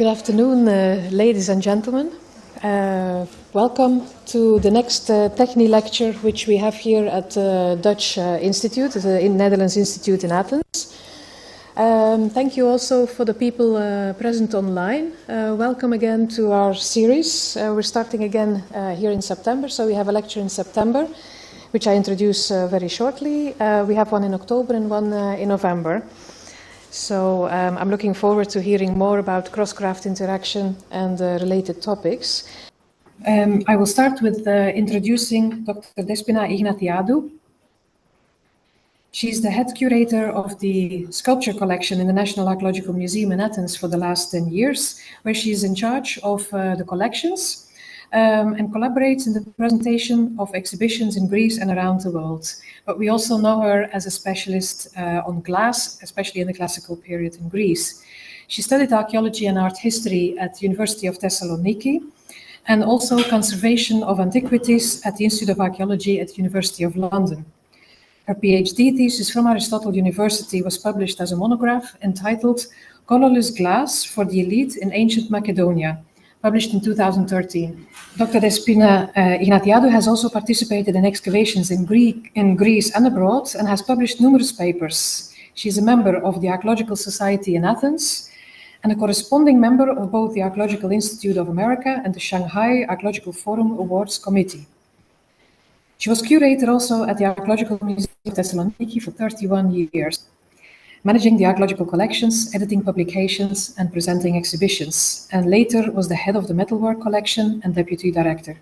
Good afternoon, ladies and gentlemen. Welcome to the next TEXNH Lecture, which we have here at the Dutch Institute, the Netherlands Institute in Athens. Thank you also for the people present online. Welcome again to our series. We're starting again here in September, so we have a lecture in September, which I introduce very shortly. We have one in October and one in November. So I'm looking forward to hearing more about cross-craft interaction and related topics. I will start with introducing Dr. Despina Ignatiadou. She's the head curator of the sculpture collection in the National Archaeological Museum in Athens for the last 10 years, where she's in charge of the collections and collaborates in the presentation of exhibitions in Greece and around the world. But we also know her as a specialist on glass, especially in the classical period in Greece. She studied archaeology and art history at the University of Thessaloniki and also conservation of antiquities at the Institute of Archaeology at the University of London. Her PhD thesis from Aristotle University was published as a monograph entitled Colorless Glass for the Elite in Ancient Macedonia, published in 2013. Dr. Despina Ignatiadou has also participated in excavations in Greece and abroad and has published numerous papers. She is a member of the Archaeological Society in Athens and a corresponding member of both the Archaeological Institute of America and the Shanghai Archaeological Forum Awards Committee. She was curator also at the Archaeological Museum of Thessaloniki for 31 years, managing the archaeological collections, editing publications, and presenting exhibitions, and later was the head of the metalware collection and deputy director.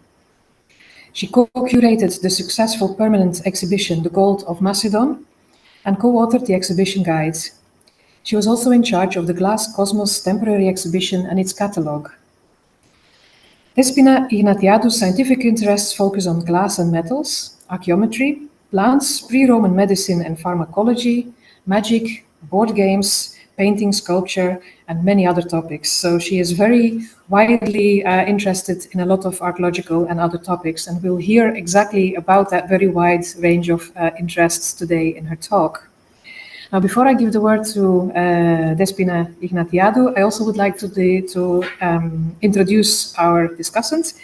She co-curated the successful permanent exhibition, The Gold of Macedon, and co-authored the exhibition guides. She was also in charge of the Glass Cosmos temporary exhibition and its catalogue. Despina Ignatiadou's scientific interests focus on glass and metals, archaeometry, plants, pre-Roman medicine and pharmacology, magic, board games, painting, sculpture, and many other topics. So she is very widely interested in a lot of archaeological and other topics, and we'll hear exactly about that very wide range of interests today in her talk. Now, before I give the word to Despina Ignatiadou, I also would like to introduce our discussant,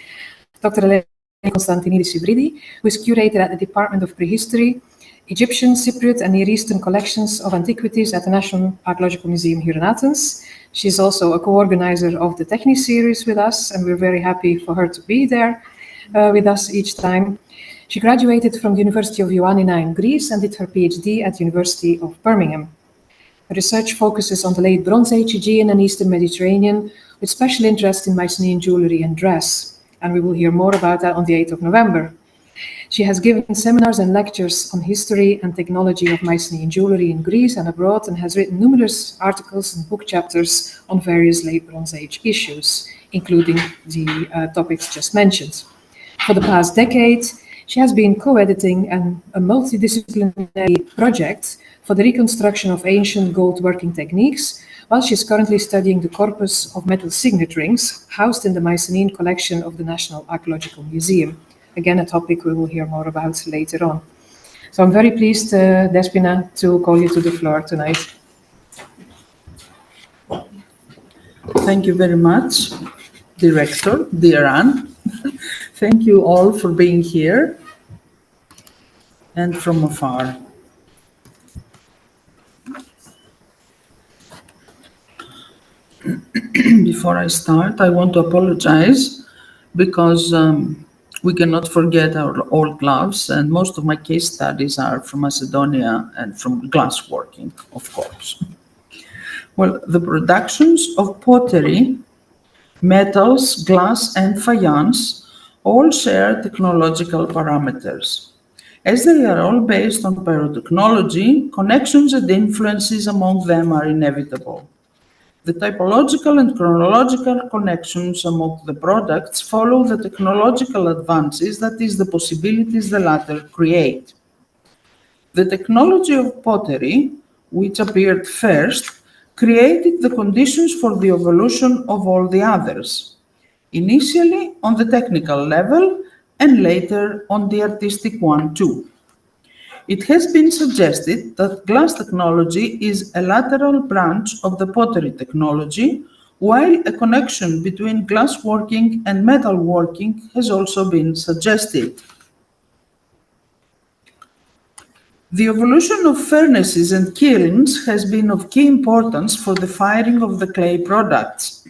Dr. Eleni Konstantinidi-Syvridi, who is curator at the Department of Prehistory, Egyptian, Cypriot, and Near Eastern collections of antiquities at the National Archaeological Museum here in Athens. She's also a co-organizer of the TEXNH series with us, and we're very happy for her to be there with us each time. She graduated from the University of Ioannina in Greece and did her PhD at the University of Birmingham. Her research focuses on the late Bronze Age Aegean and Eastern Mediterranean, with special interest in Mycenaean jewelry and dress, and we will hear more about that on the 8th of November. She has given seminars and lectures on history and technology of Mycenaean jewelry in Greece and abroad, and has written numerous articles and book chapters on various late Bronze Age issues, including the topics just mentioned. For the past decade, she has been co-editing a multidisciplinary project for the reconstruction of ancient gold working techniques, while she is currently studying the corpus of metal signet rings housed in the Mycenaean collection of the National Archaeological Museum. Again, a topic we will hear more about later on. So I'm very pleased, Despina, to call you to the floor tonight. Thank you very much, Director, dear Anne. Thank you all for being here and from afar. Before I start, I want to apologize because we cannot forget our old gloves, and most of my case studies are from Macedonia and from glassworking, of course. Well, the productions of pottery, metals, glass, and faience all share technological parameters. As they are all based on pyrotechnology, connections and influences among them are inevitable. The typological and chronological connections among the products follow the technological advances, that is, the possibilities the latter create. The technology of pottery, which appeared first, created the conditions for the evolution of all the others, initially on the technical level and later on the artistic one too. It has been suggested that glass technology is a lateral branch of the pottery technology, while a connection between glassworking and metalworking has also been suggested. The evolution of furnaces and kilns has been of key importance for the firing of the clay products.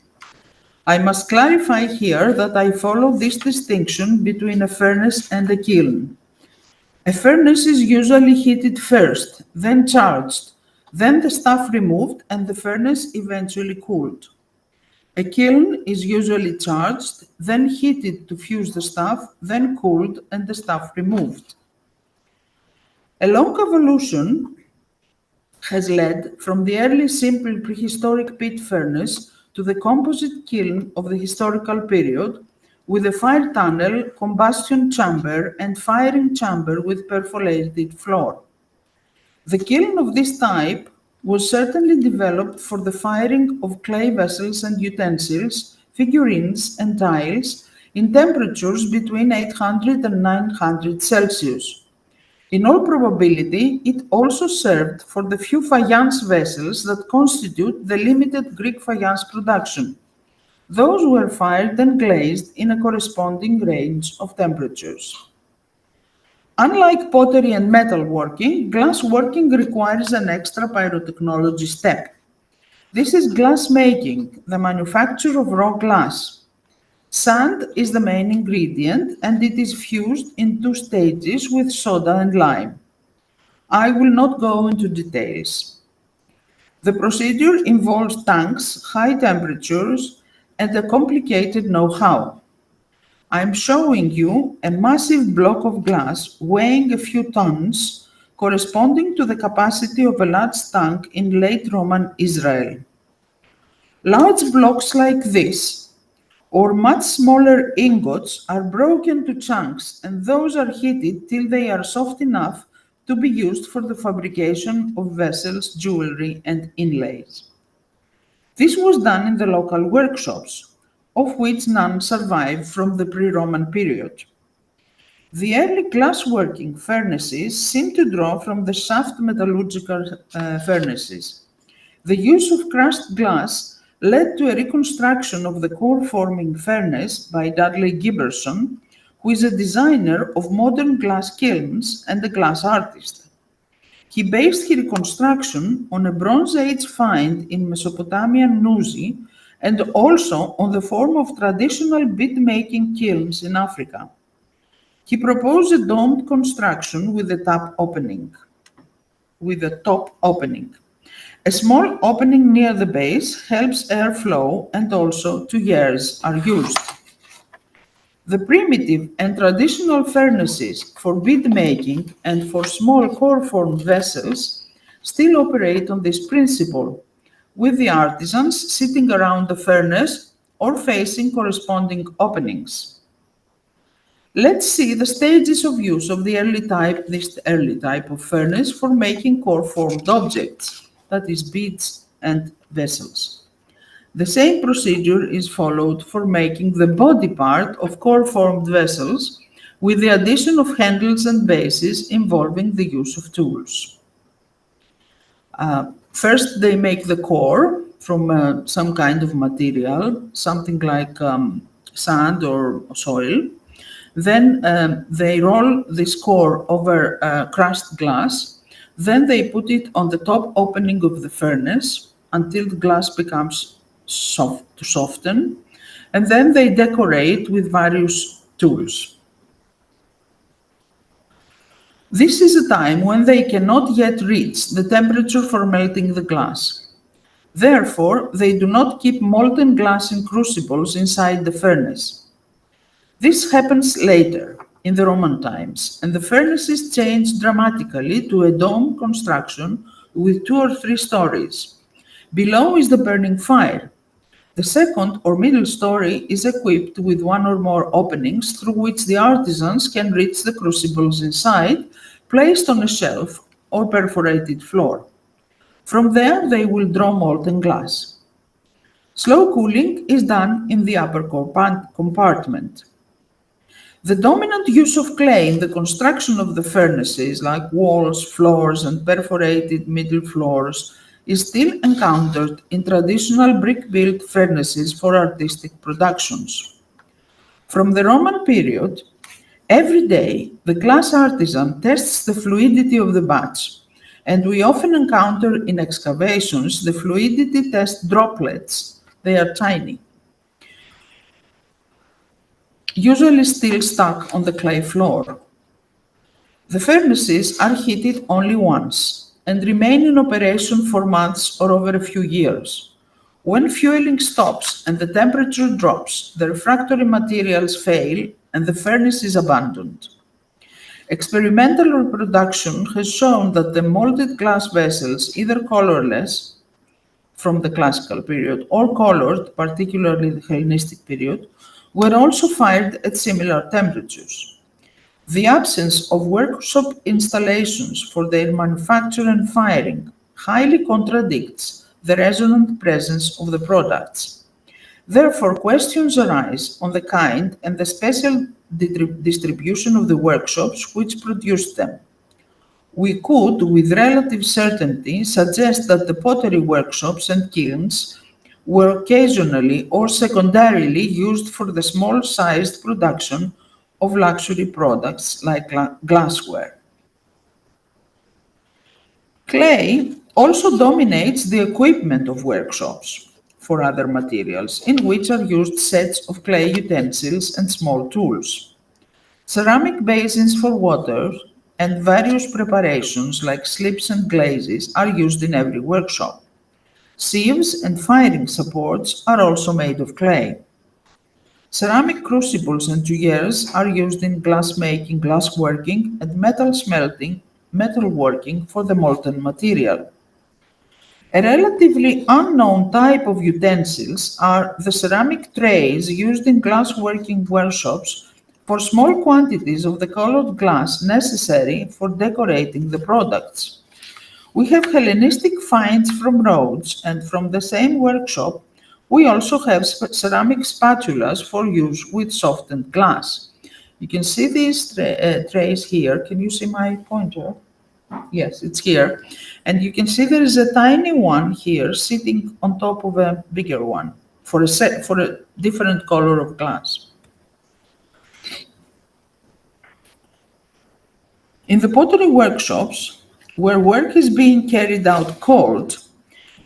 I must clarify here that I follow this distinction between a furnace and a kiln. A furnace is usually heated first, then charged, then the stuff removed and the furnace eventually cooled. A kiln is usually charged, then heated to fuse the stuff, then cooled and the stuff removed. A long evolution has led from the early simple prehistoric pit furnace to the composite kiln of the historical period, with a fire tunnel, combustion chamber, and firing chamber with perforated floor. The kiln of this type was certainly developed for the firing of clay vessels and utensils, figurines, and tiles in temperatures between 800 and 900 Celsius. In all probability, it also served for the few faience vessels that constitute the limited Greek faience production. Those were fired and glazed in a corresponding range of temperatures. Unlike pottery and metalworking, glassworking requires an extra pyrotechnology step. This is glass making, the manufacture of raw glass. Sand is the main ingredient and it is fused in two stages with soda and lime. I will not go into details. The procedure involves tanks, high temperatures, and a complicated know-how. I'm showing you a massive block of glass weighing a few tons, corresponding to the capacity of a large tank in late Roman Israel. Large blocks like this or much smaller ingots are broken to chunks and those are heated till they are soft enough to be used for the fabrication of vessels, jewelry, and inlays. This was done in the local workshops, of which none survive from the pre-Roman period. The early glassworking furnaces seem to draw from the shaft metallurgical furnaces. The use of crushed glass led to a reconstruction of the core-forming furnace by Dudley Giberson, who is a designer of modern glass kilns and a glass artist. He based his reconstruction on a Bronze Age find in Mesopotamian Nuzi and also on the form of traditional bead-making kilns in Africa. He proposed a domed construction with a top opening. A small opening near the base helps airflow and also two gears are used. The primitive and traditional furnaces for bead making and for small core-formed vessels still operate on this principle, with the artisans sitting around the furnace or facing corresponding openings. Let's see the stages of use of this early type of furnace for making core-formed objects, that is beads and vessels. The same procedure is followed for making the body part of core-formed vessels with the addition of handles and bases involving the use of tools. First, they make the core from some kind of material, something like sand or soil. Then they roll this core over crushed glass. Then they put it on the top opening of the furnace until the glass becomes soft to soften. And then they decorate with various tools. This is a time when they cannot yet reach the temperature for melting the glass. Therefore, they do not keep molten glass in crucibles inside the furnace. This happens later, in the Roman times, and the furnaces changed dramatically to a dome construction with 2 or 3 stories. Below is the burning fire. The second or middle story is equipped with 1 or more openings through which the artisans can reach the crucibles inside, placed on a shelf or perforated floor. From there, they will draw molten glass. Slow cooling is done in the upper compartment. The dominant use of clay in the construction of the furnaces, like walls, floors, and perforated middle floors, is still encountered in traditional brick-built furnaces for artistic productions. From the Roman period, every day the glass artisan tests the fluidity of the batch, and we often encounter in excavations the fluidity test droplets. They are tiny, usually still stuck on the clay floor. The furnaces are heated only once and remain in operation for months or over a few years. When fueling stops and the temperature drops, the refractory materials fail and the furnace is abandoned. Experimental reproduction has shown that the molded glass vessels, either colorless from the classical period or colored, particularly the Hellenistic period, were also fired at similar temperatures. The absence of workshop installations for their manufacture and firing highly contradicts the resonant presence of the products. Therefore, questions arise on the kind and the special distribution of the workshops which produced them. We could, with relative certainty, suggest that the pottery workshops and kilns were occasionally or secondarily used for the small-sized production of luxury products like glassware. Clay also dominates the equipment of workshops for other materials, in which are used sets of clay utensils and small tools. Ceramic basins for water and various preparations like slips and glazes are used in every workshop. Sieves and firing supports are also made of clay. Ceramic crucibles and tuyères are used in glassmaking, glassworking, and metal smelting, metalworking for the molten material. A relatively unknown type of utensils are the ceramic trays used in glassworking workshops for small quantities of the colored glass necessary for decorating the products. We have Hellenistic finds from Rhodes, and from the same workshop, we also have ceramic spatulas for use with softened glass. You can see these trays here. Can you see my pointer? Yes, it's here. And you can see there is a tiny one here sitting on top of a bigger one for a different color of glass. In the pottery workshops, where work is being carried out cold,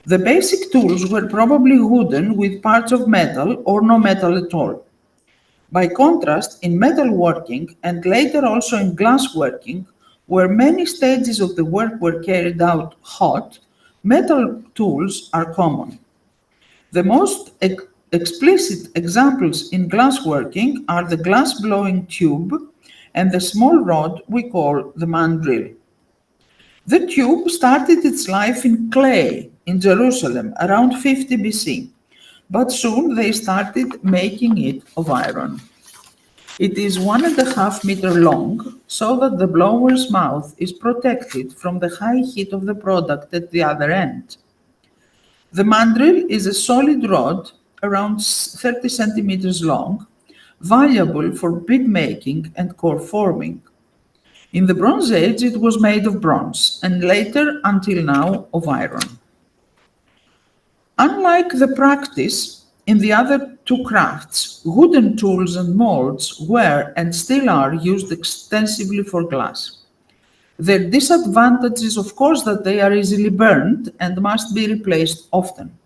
the basic tools were probably wooden with parts of metal or no metal at all. By contrast, in metalworking and later also in glassworking, where many stages of the work were carried out hot, metal tools are common. The most explicit examples in glassworking are the glass blowing tube and the small rod we call the mandrel. The tube started its life in clay in Jerusalem around 50 BC, but soon they started making it of iron. It is 1.5 meters long, so that the blower's mouth is protected from the high heat of the product at the other end. The mandrel is a solid rod around 30 centimeters long, valuable for bead making and core forming. In the Bronze Age, it was made of bronze, and later, until now, of iron. Unlike the practice in the other two crafts, wooden tools and molds were and still are used extensively for glass. Their disadvantage is, of course, that they are easily burned and must be replaced often.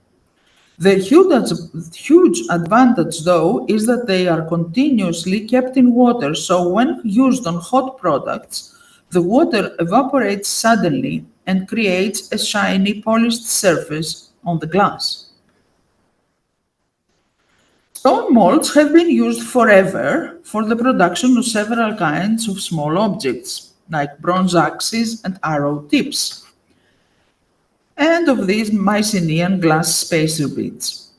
Their huge advantage, though, is that they are continuously kept in water, so when used on hot products, the water evaporates suddenly and creates a shiny, polished surface on the glass. Stone molds have been used forever for the production of several kinds of small objects, like bronze axes and arrow tips, and of these Mycenaean glass spacer beads.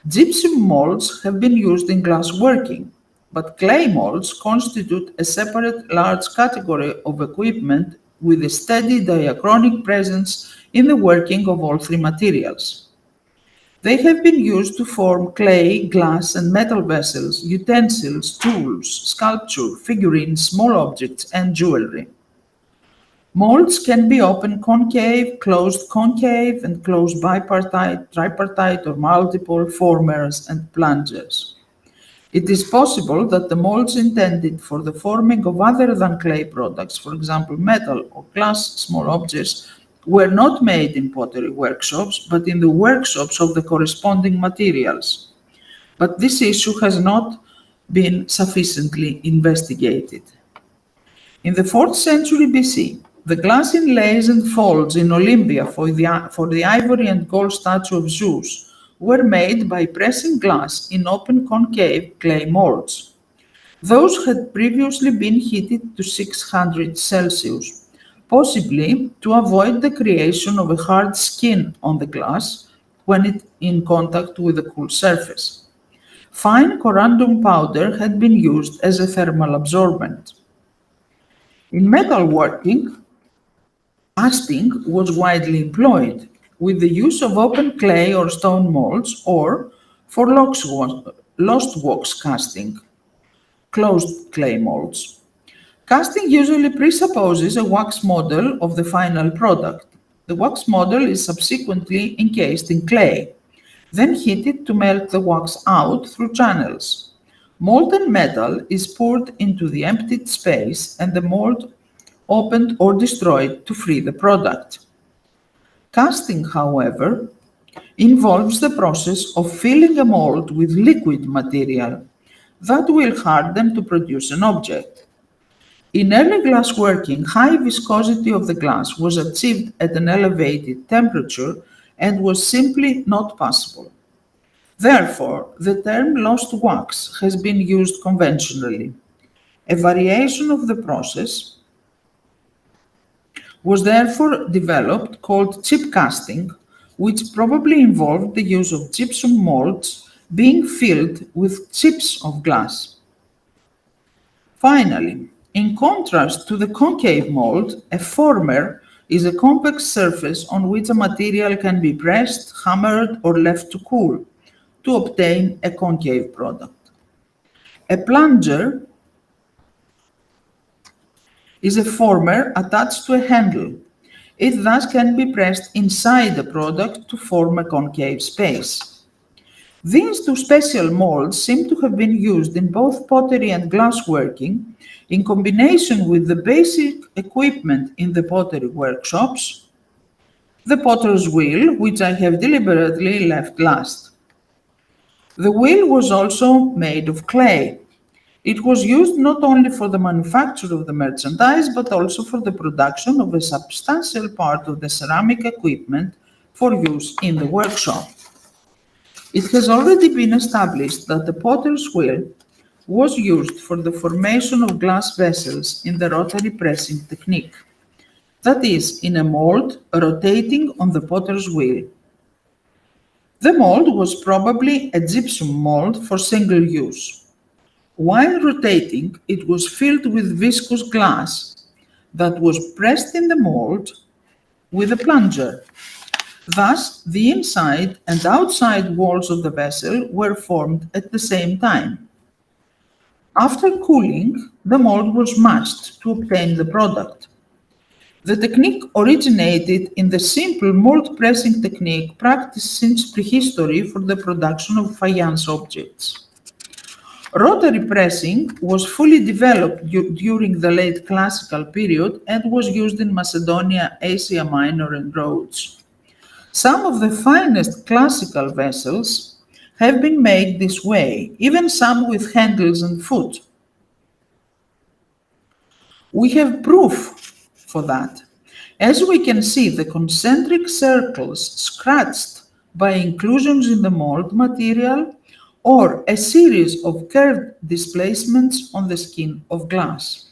Gypsum molds have been used in glass working, but clay molds constitute a separate large category of equipment with a steady diachronic presence in the working of all three materials. They have been used to form clay, glass, and metal vessels, utensils, tools, sculpture, figurines, small objects, and jewelry. Molds can be open concave, closed concave, and closed bipartite, tripartite, or multiple formers and plungers. It is possible that the molds intended for the forming of other than clay products, for example metal or glass small objects, were not made in pottery workshops, but in the workshops of the corresponding materials. But this issue has not been sufficiently investigated. In the 4th century BC, the glass inlays and folds in Olympia for the ivory and gold statue of Zeus were made by pressing glass in open concave clay molds. Those had previously been heated to 600 Celsius, possibly to avoid the creation of a hard skin on the glass when it in contact with a cool surface. Fine corundum powder had been used as a thermal absorbent. In metalworking, casting was widely employed, with the use of open clay or stone molds, or for lost wax casting, closed clay molds. Casting usually presupposes a wax model of the final product. The wax model is subsequently encased in clay, then heated to melt the wax out through channels. Molten metal is poured into the emptied space and the mold opened or destroyed to free the product. Casting, however, involves the process of filling a mold with liquid material that will harden to produce an object. In early glassworking, high viscosity of the glass was achieved at an elevated temperature and was simply not possible. Therefore, the term lost wax has been used conventionally. A variation of the process was therefore developed called chip casting, which probably involved the use of gypsum molds being filled with chips of glass. Finally, in contrast to the concave mold, a former is a compact surface on which a material can be pressed, hammered, or left to cool to obtain a concave product. A plunger is a former attached to a handle. It thus can be pressed inside the product to form a concave space. These two special molds seem to have been used in both pottery and glassworking in combination with the basic equipment in the pottery workshops, the potter's wheel, which I have deliberately left last. The wheel was also made of clay. It was used not only for the manufacture of the merchandise, but also for the production of a substantial part of the ceramic equipment for use in the workshop. It has already been established that the potter's wheel was used for the formation of glass vessels in the rotary pressing technique, that is, in a mold rotating on the potter's wheel. The mold was probably a gypsum mold for single use. While rotating, it was filled with viscous glass that was pressed in the mold with a plunger. Thus, the inside and outside walls of the vessel were formed at the same time. After cooling, the mold was matched to obtain the product. The technique originated in the simple mold pressing technique practiced since prehistory for the production of faience objects. Rotary pressing was fully developed during the late classical period and was used in Macedonia, Asia Minor, and Rhodes. Some of the finest classical vessels have been made this way, even some with handles and foot. We have proof for that. As we can see, the concentric circles scratched by inclusions in the mold material or a series of curved displacements on the skin of glass.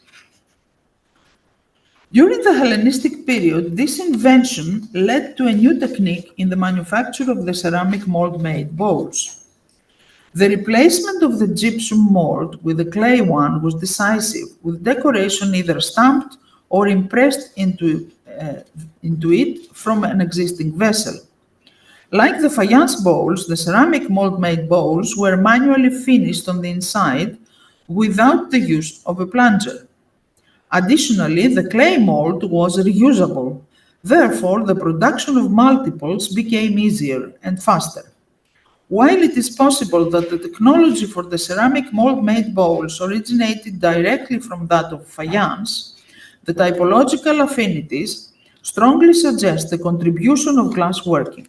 During the Hellenistic period, this invention led to a new technique in the manufacture of the ceramic mold-made bowls. The replacement of the gypsum mold with the clay one was decisive, with decoration either stamped or impressed into it from an existing vessel. Like the faience bowls, the ceramic mold-made bowls were manually finished on the inside without the use of a plunger. Additionally, the clay mold was reusable. Therefore, the production of multiples became easier and faster. While it is possible that the technology for the ceramic mold-made bowls originated directly from that of faience, the typological affinities strongly suggest the contribution of glassworking.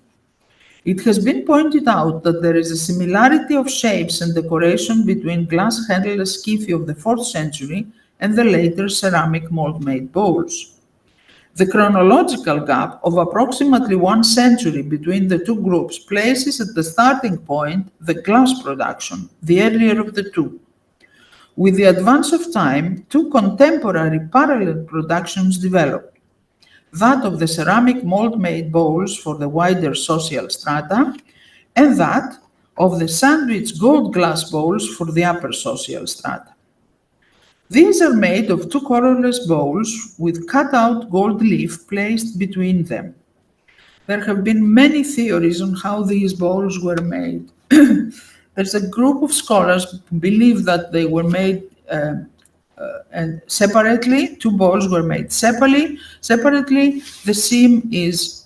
It has been pointed out that there is a similarity of shapes and decoration between glass-handled skiffy of the 4th century and the later ceramic mold-made bowls. The chronological gap of approximately 1 century between the two groups places at the starting point the glass production, the earlier of the two. With the advance of time, two contemporary parallel productions developed. That of the ceramic mold-made bowls for the wider social strata, and that of the sandwich gold glass bowls for the upper social strata. These are made of two colorless bowls with cut-out gold leaf placed between them. There have been many theories on how these bowls were made. There's a group of scholars who believe that they were made and separately. Two bowls were made separately. The seam is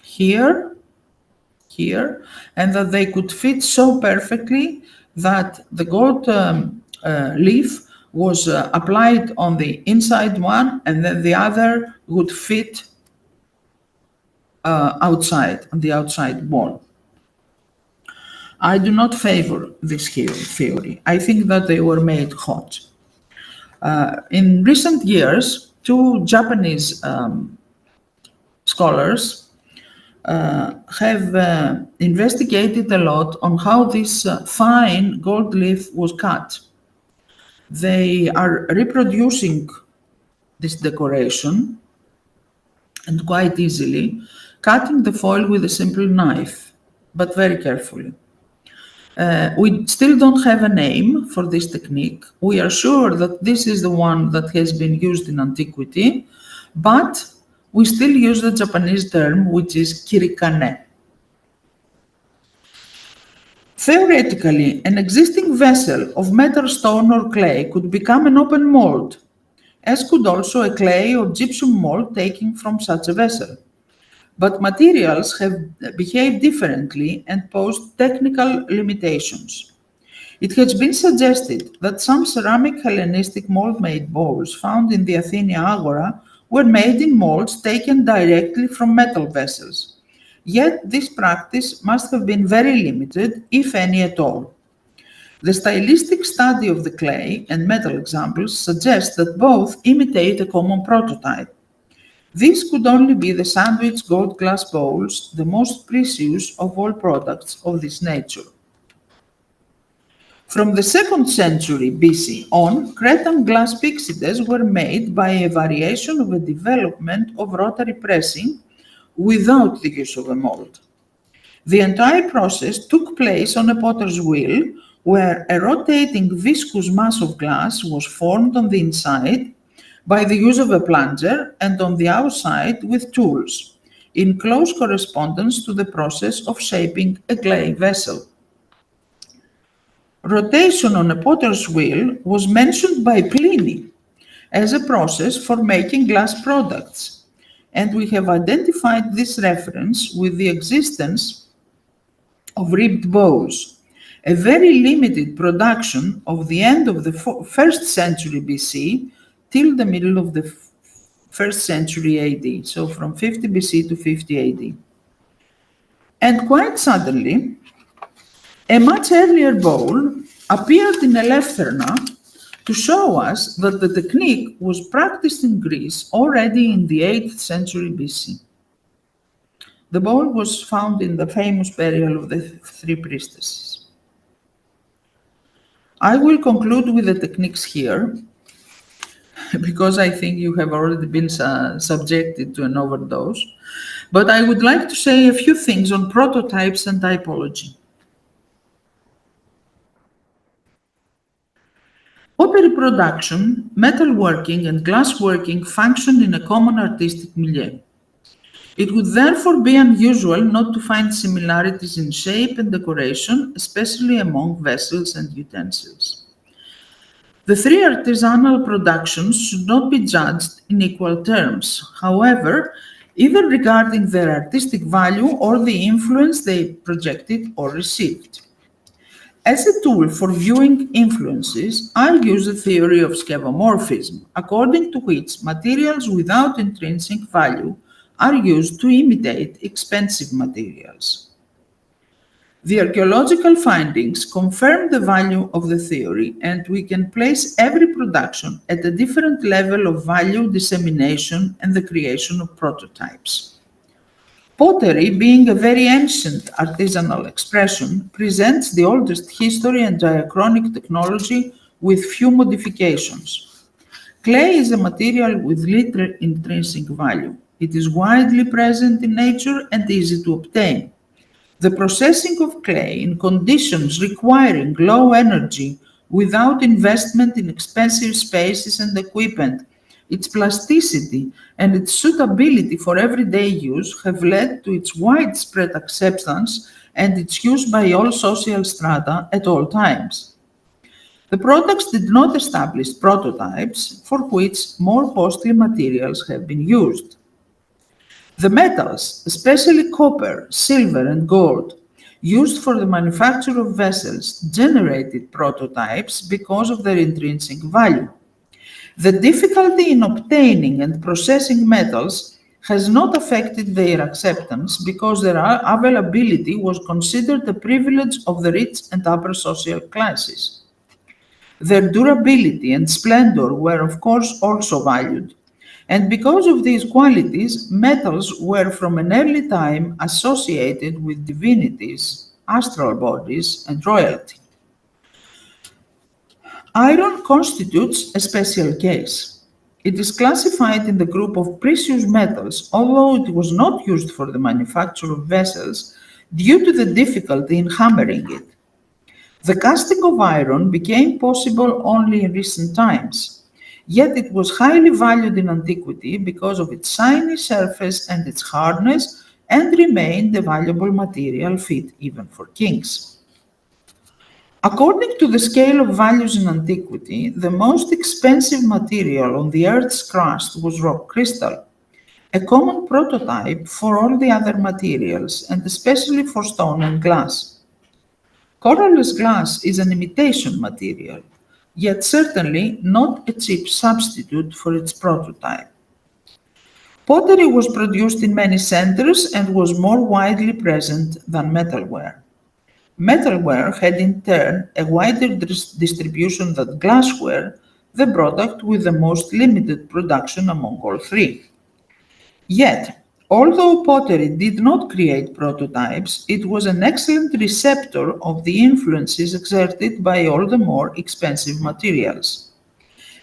here, and that they could fit so perfectly that the gold leaf was applied on the inside one, and then the other would fit outside, on the outside wall. I do not favor this theory. I think that they were made hot. In recent years, two Japanese scholars have investigated a lot on how this fine gold leaf was cut. They are reproducing this decoration, and quite easily, cutting the foil with a simple knife, but very carefully. We still don't have a name for this technique. We are sure that this is the one that has been used in antiquity, but we still use the Japanese term, which is kirikane. Theoretically, an existing vessel of metal, stone, or clay could become an open mold, as could also a clay or gypsum mold taken from such a vessel. But materials have behaved differently and posed technical limitations. It has been suggested that some ceramic Hellenistic mold-made bowls found in the Athenian Agora were made in molds taken directly from metal vessels. Yet this practice must have been very limited, if any at all. The stylistic study of the clay and metal examples suggests that both imitate a common prototype. These could only be the sandwich gold glass bowls, the most precious of all products of this nature. From the 2nd century BC on, Cretan glass pyxides were made by a variation of a development of rotary pressing without the use of a mold. The entire process took place on a potter's wheel, where a rotating viscous mass of glass was formed on the inside by the use of a plunger, and on the outside with tools, in close correspondence to the process of shaping a clay vessel. Rotation on a potter's wheel was mentioned by Pliny as a process for making glass products, and we have identified this reference with the existence of ribbed bowls, a very limited production of the end of the 1st century BC till the middle of the 1st century AD, so from 50 BC to 50 AD. And quite suddenly, a much earlier bowl appeared in Eleftherna to show us that the technique was practiced in Greece already in the 8th century BC. The bowl was found in the famous burial of the three priestesses. I will conclude with the techniques here, because I think you have already been subjected to an overdose. But I would like to say a few things on prototypes and typology. Pottery production, metalworking, and glassworking function in a common artistic milieu. It would therefore be unusual not to find similarities in shape and decoration, especially among vessels and utensils. The three artisanal productions should not be judged in equal terms, however, either regarding their artistic value or the influence they projected or received. As a tool for viewing influences, I use the theory of skeuomorphism, according to which materials without intrinsic value are used to imitate expensive materials. The archaeological findings confirm the value of the theory, and we can place every production at a different level of value dissemination and the creation of prototypes. Pottery, being a very ancient artisanal expression, presents the oldest history and diachronic technology with few modifications. Clay is a material with little intrinsic value. It is widely present in nature and easy to obtain. The processing of clay in conditions requiring low energy without investment in expensive spaces and equipment, its plasticity and its suitability for everyday use have led to its widespread acceptance and its use by all social strata at all times. The products did not establish prototypes for which more costly materials have been used. The metals, especially copper, silver, and gold, used for the manufacture of vessels, generated prototypes because of their intrinsic value. The difficulty in obtaining and processing metals has not affected their acceptance because their availability was considered a privilege of the rich and upper social classes. Their durability and splendor were, of course, also valued. And because of these qualities, metals were from an early time associated with divinities, astral bodies, and royalty. Iron constitutes a special case. It is classified in the group of precious metals, although it was not used for the manufacture of vessels due to the difficulty in hammering it. The casting of iron became possible only in recent times, yet it was highly valued in antiquity because of its shiny surface and its hardness, and remained a valuable material fit even for kings. According to the scale of values in antiquity, the most expensive material on the Earth's crust was rock crystal, a common prototype for all the other materials, and especially for stone and glass. Colorless glass is an imitation material, yet certainly not a cheap substitute for its prototype. Pottery was produced in many centers and was more widely present than metalware. Metalware had in turn a wider distribution than glassware, the product with the most limited production among all three. Yet, although pottery did not create prototypes, it was an excellent receptor of the influences exerted by all the more expensive materials.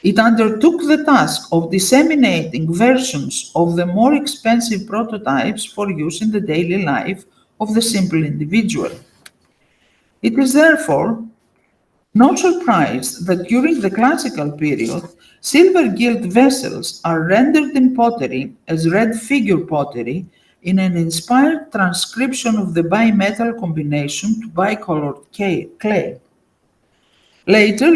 It undertook the task of disseminating versions of the more expensive prototypes for use in the daily life of the simple individual. It is therefore no surprise that during the classical period, silver-gilt vessels are rendered in pottery as red figure pottery in an inspired transcription of the bimetal combination to bicolored clay. Later,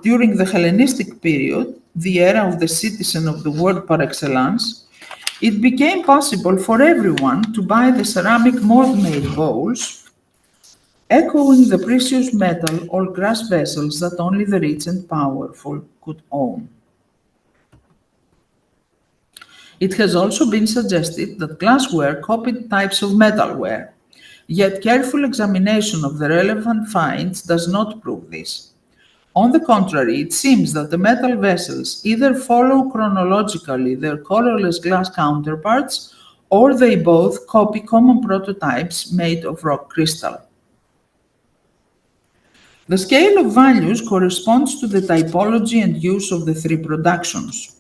during the Hellenistic period, the era of the citizen of the world par excellence, it became possible for everyone to buy the ceramic mold-made bowls echoing the precious metal or glass vessels that only the rich and powerful could own. It has also been suggested that glassware copied types of metalware, yet careful examination of the relevant finds does not prove this. On the contrary, it seems that the metal vessels either follow chronologically their colorless glass counterparts, or they both copy common prototypes made of rock crystal. The scale of values corresponds to the typology and use of the three productions.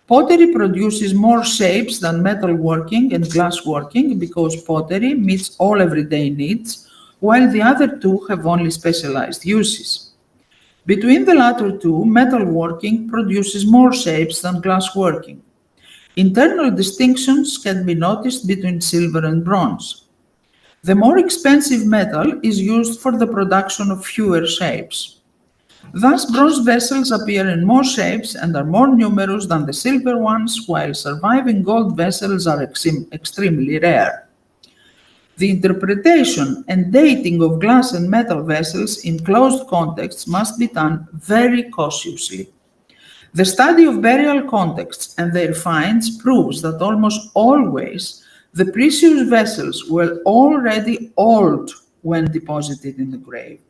Pottery produces more shapes than metalworking and glassworking because pottery meets all everyday needs, while the other two have only specialized uses. Between the latter two, metalworking produces more shapes than glassworking. Internal distinctions can be noticed between silver and bronze. The more expensive metal is used for the production of fewer shapes. Thus, bronze vessels appear in more shapes and are more numerous than the silver ones, while surviving gold vessels are extremely rare. The interpretation and dating of glass and metal vessels in closed contexts must be done very cautiously. The study of burial contexts and their finds proves that almost always the precious vessels were already old when deposited in the grave.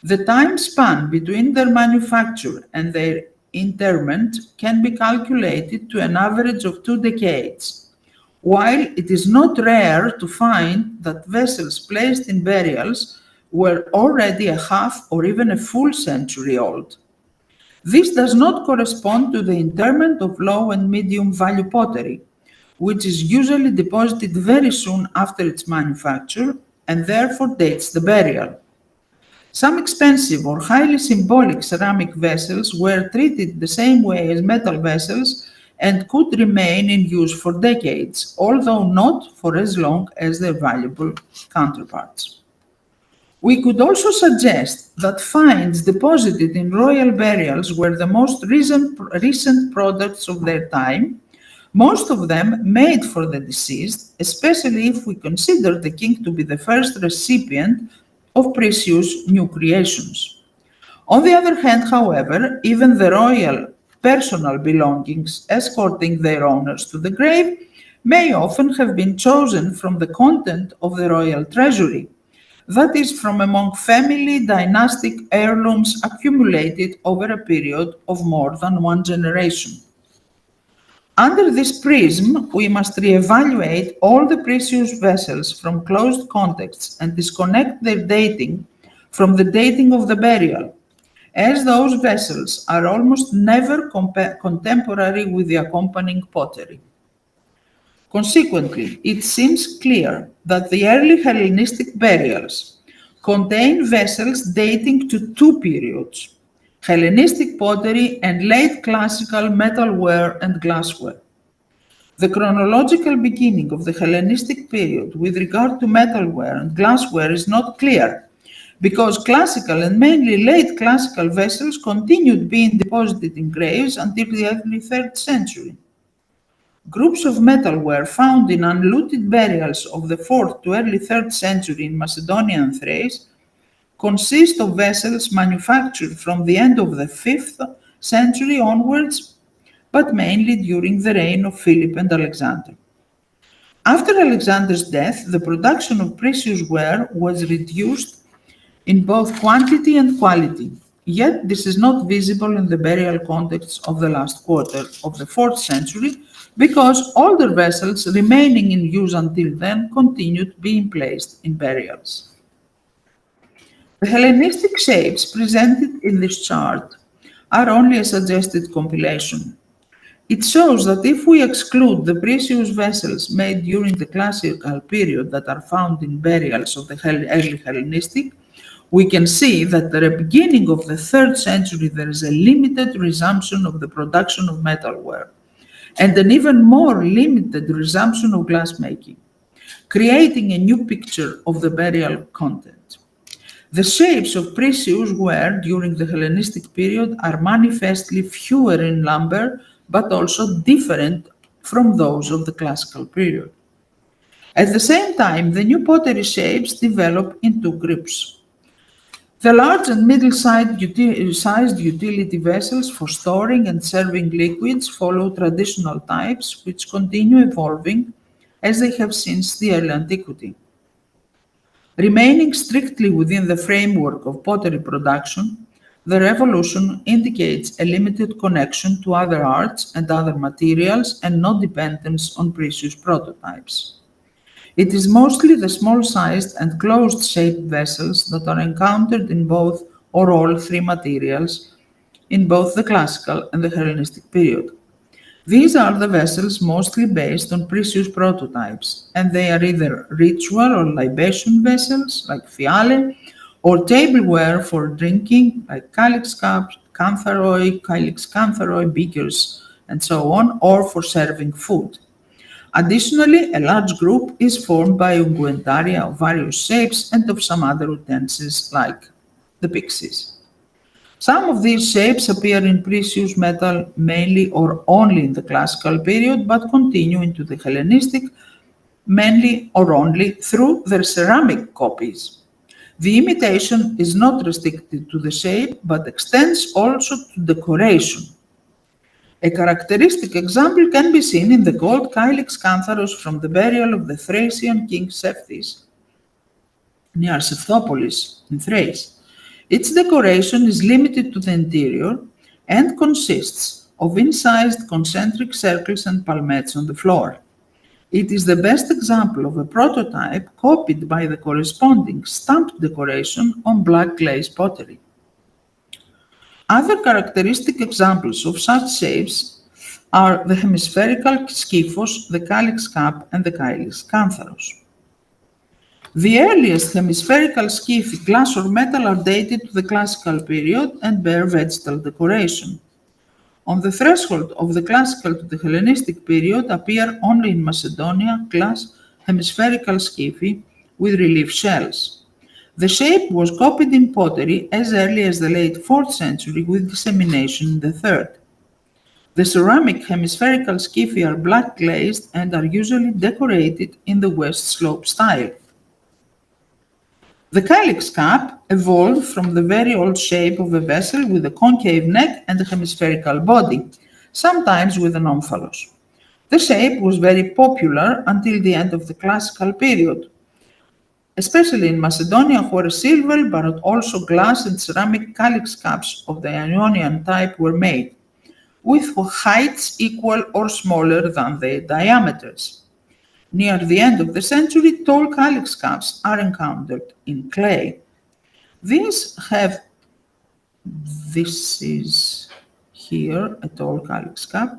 The time span between their manufacture and their interment can be calculated to an average of 2 decades, while it is not rare to find that vessels placed in burials were already a half or even a full century old. This does not correspond to the interment of low and medium value pottery, which is usually deposited very soon after its manufacture and therefore dates the burial. Some expensive or highly symbolic ceramic vessels were treated the same way as metal vessels and could remain in use for decades, although not for as long as their valuable counterparts. We could also suggest that finds deposited in royal burials were the most recent products of their time, most of them made for the deceased, especially if we consider the king to be the first recipient of precious new creations. On the other hand, however, even the royal personal belongings escorting their owners to the grave may often have been chosen from the content of the royal treasury, that is, from among family dynastic heirlooms accumulated over a period of more than one generation. Under this prism, we must reevaluate all the precious vessels from closed contexts and disconnect their dating from the dating of the burial, as those vessels are almost never contemporary with the accompanying pottery. Consequently, it seems clear that the early Hellenistic burials contain vessels dating to two periods: Hellenistic pottery and late classical metalware and glassware. The chronological beginning of the Hellenistic period with regard to metalware and glassware is not clear, because classical and mainly late classical vessels continued being deposited in graves until the early 3rd century. Groups of metalware found in unlooted burials of the 4th to early 3rd century in Macedonia and Thrace consist of vessels manufactured from the end of the 5th century onwards, but mainly during the reign of Philip and Alexander. After Alexander's death, the production of precious ware was reduced in both quantity and quality. Yet this is not visible in the burial contexts of the last quarter of the 4th century, because older vessels remaining in use until then continued being placed in burials. The Hellenistic shapes presented in this chart are only a suggested compilation. It shows that if we exclude the precious vessels made during the classical period that are found in burials of the early Hellenistic, we can see that at the beginning of the 3rd century there is a limited resumption of the production of metalware and an even more limited resumption of glassmaking, creating a new picture of the burial content. The shapes of precious ware during the Hellenistic period are manifestly fewer in number, but also different from those of the classical period. At the same time, the new pottery shapes develop in two groups. The large and middle-sized utility vessels for storing and serving liquids follow traditional types, which continue evolving as they have since the early antiquity. Remaining strictly within the framework of pottery production, the revolution indicates a limited connection to other arts and other materials and no dependence on precious prototypes. It is mostly the small-sized and closed-shaped vessels that are encountered in both or all three materials in both the classical and the Hellenistic period. These are the vessels mostly based on precious prototypes, and they are either ritual or libation vessels, like fiale, or tableware for drinking, like calyx cups, cantharoi, beakers, and so on, or for serving food. Additionally, a large group is formed by unguentaria of various shapes and of some other utensils, like the pyxes. Some of these shapes appear in precious metal mainly or only in the classical period, but continue into the Hellenistic mainly or only through their ceramic copies. The imitation is not restricted to the shape, but extends also to decoration. A characteristic example can be seen in the gold calyx cantharos from the burial of the Thracian king Sephthys near Sephthopolis in Thrace. Its decoration is limited to the interior and consists of incised concentric circles and palmettes on the floor. It is the best example of a prototype copied by the corresponding stamped decoration on black glaze pottery. Other characteristic examples of such shapes are the hemispherical skyphos, the calyx cap, and the calyx cantharos. The earliest hemispherical skythic glass or metal are dated to the classical period and bear vegetal decoration. On the threshold of the classical to the Hellenistic period appear only in Macedonia glass hemispherical skythi with relief shells. The shape was copied in pottery as early as the late 4th century with dissemination in the 3rd. The ceramic hemispherical skythi are black glazed and are usually decorated in the west slope style. The calyx cap evolved from the very old shape of a vessel with a concave neck and a hemispherical body, sometimes with an omphalos. The shape was very popular until the end of the classical period, especially in Macedonia, where silver, but also glass and ceramic calyx caps of the Ionian type were made, with heights equal or smaller than their diameters. Near the end of the century, tall calyx caps are encountered in clay. This is here a tall calyx cap,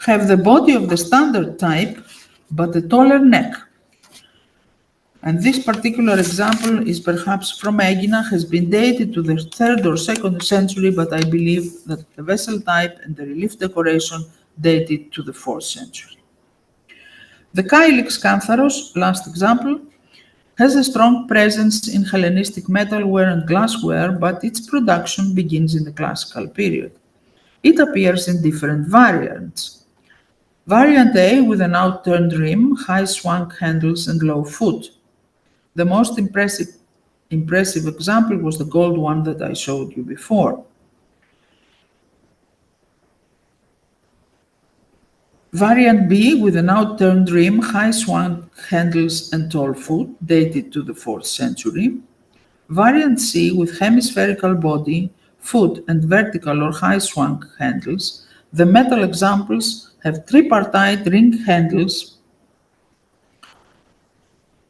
have the body of the standard type, but a taller neck. And this particular example is perhaps from Aegina, has been dated to the 3rd or 2nd century, but I believe that the vessel type and the relief decoration dated to the 4th century. The calyx cantharos, last example, has a strong presence in Hellenistic metalware and glassware, but its production begins in the classical period. It appears in different variants. Variant A with an outturned rim, high swank handles, and low foot. The most impressive example was the gold one that I showed you before. Variant B with an outturned rim, high swank handles, and tall foot, dated to the 4th century. Variant C with hemispherical body, foot, and vertical or high swank handles. The metal examples have tripartite ring handles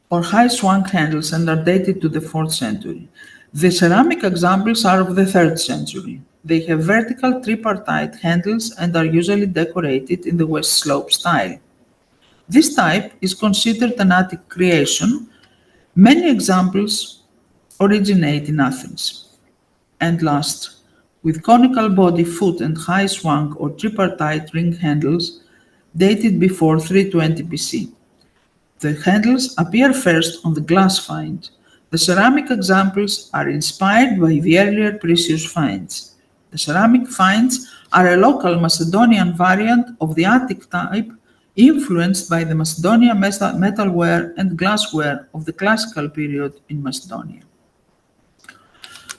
or high swank handles and are dated to the 4th century. The ceramic examples are of the 3rd century. They have vertical tripartite handles and are usually decorated in the west slope style. This type is considered an Attic creation. Many examples originate in Athens. And last, with conical body, foot, and high swank or tripartite ring handles dated before 320 BC. The handles appear first on the glass find. The ceramic examples are inspired by the earlier precious finds. The ceramic finds are a local Macedonian variant of the Attic type, influenced by the Macedonian metalware and glassware of the classical period in Macedonia.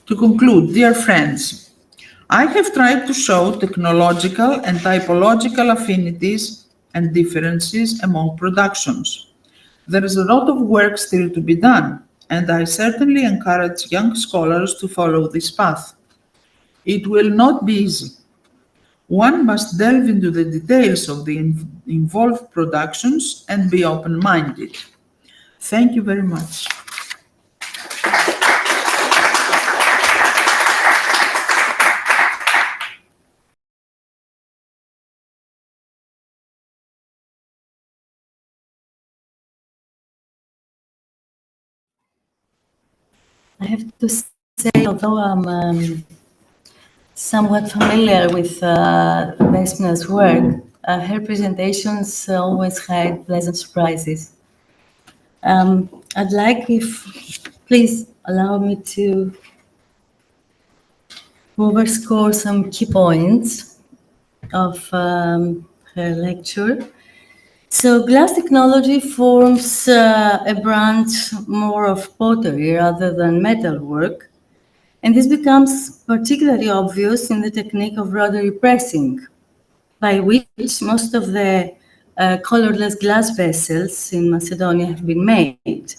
To conclude, dear friends, I have tried to show technological and typological affinities and differences among productions. There is a lot of work still to be done, and I certainly encourage young scholars to follow this path. It will not be easy. One must delve into the details of the involved productions and be open-minded. Thank you very much. I have to say, although I'm somewhat familiar with Despina's work, her presentations always hide pleasant surprises. I'd like if, please allow me to overscore some key points of her lecture. So glass technology forms a branch more of pottery rather than metalwork, and this becomes particularly obvious in the technique of rotary pressing, by which most of the colorless glass vessels in Macedonia have been made.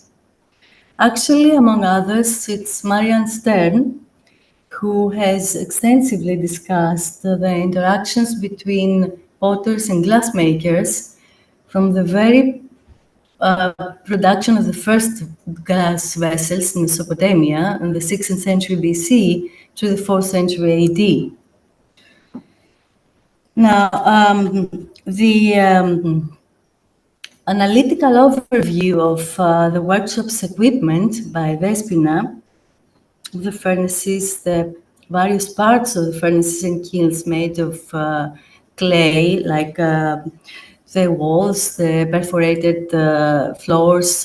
Actually, among others, it's Marian Stern who has extensively discussed the interactions between potters and glassmakers from the very production of the first glass vessels in Mesopotamia in the 6th century BC to the 4th century AD. Now, the analytical overview of the workshop's equipment by Despina, the furnaces, the various parts of the furnaces and kilns made of clay, like the walls, the perforated floors,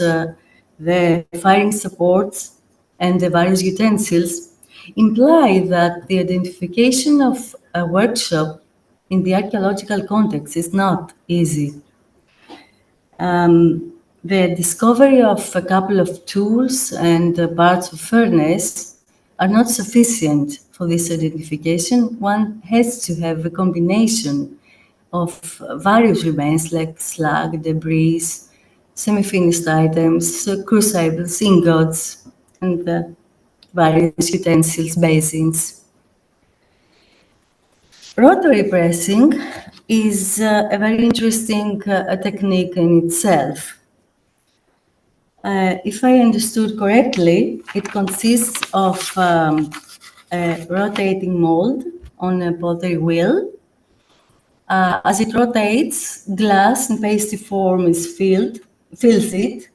the firing supports, and the various utensils, imply that the identification of a workshop in the archaeological context is not easy. The discovery of a couple of tools and parts of furnace are not sufficient for this identification. One has to have a combination of various remains like slag, debris, semi-finished items, crucibles, ingots, and various utensils, basins. Rotary pressing is a very interesting technique in itself. If I understood correctly, it consists of a rotating mold on a pottery wheel. As it rotates, glass in pasty form is fills it.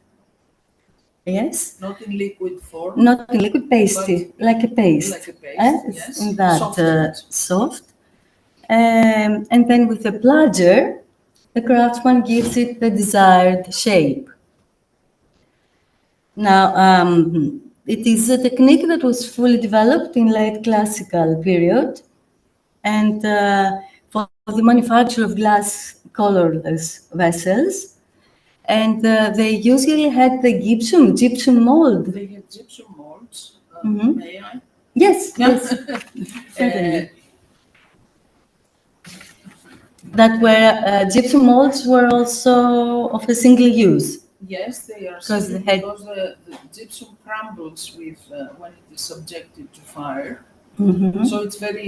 Yes? Not in liquid form. Not in liquid, pasty, like a paste. Like a paste, yes. In that Softened. soft. And then with a plunger, the craftsman gives it the desired shape. Now, it is a technique that was fully developed in late classical period, and for the manufacture of glass colorless vessels, and they usually had the gypsum mold. They had gypsum molds. Mhm. May I? Yes, yes, certainly. That were gypsum molds were also of a single use. Yes, they are Because simple they had- because the gypsum crumbles with when it is subjected to fire. Mhm. So it's very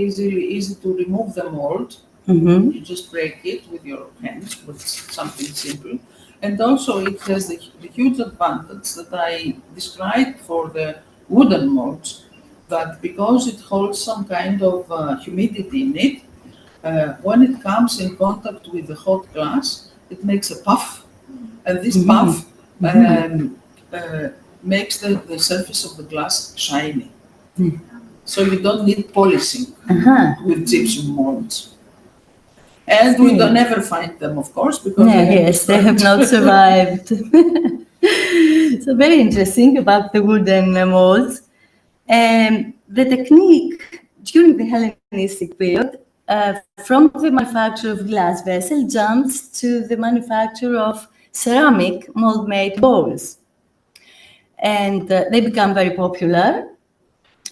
easy to remove the mold. Mhm. You just break it with your hands with something simple. And also it has the huge advantage that I described for the wooden molds, that because it holds some kind of humidity in it, when it comes in contact with the hot glass, it makes a puff, and this puff makes the surface of the glass shiny. So you don't need polishing with gypsum molds. And we don't never find them, of course, because they have not survived. So very interesting about the wooden molds. The technique during the Hellenistic period, from the manufacture of glass vessel, jumps to the manufacture of ceramic mold-made bowls. And they become very popular.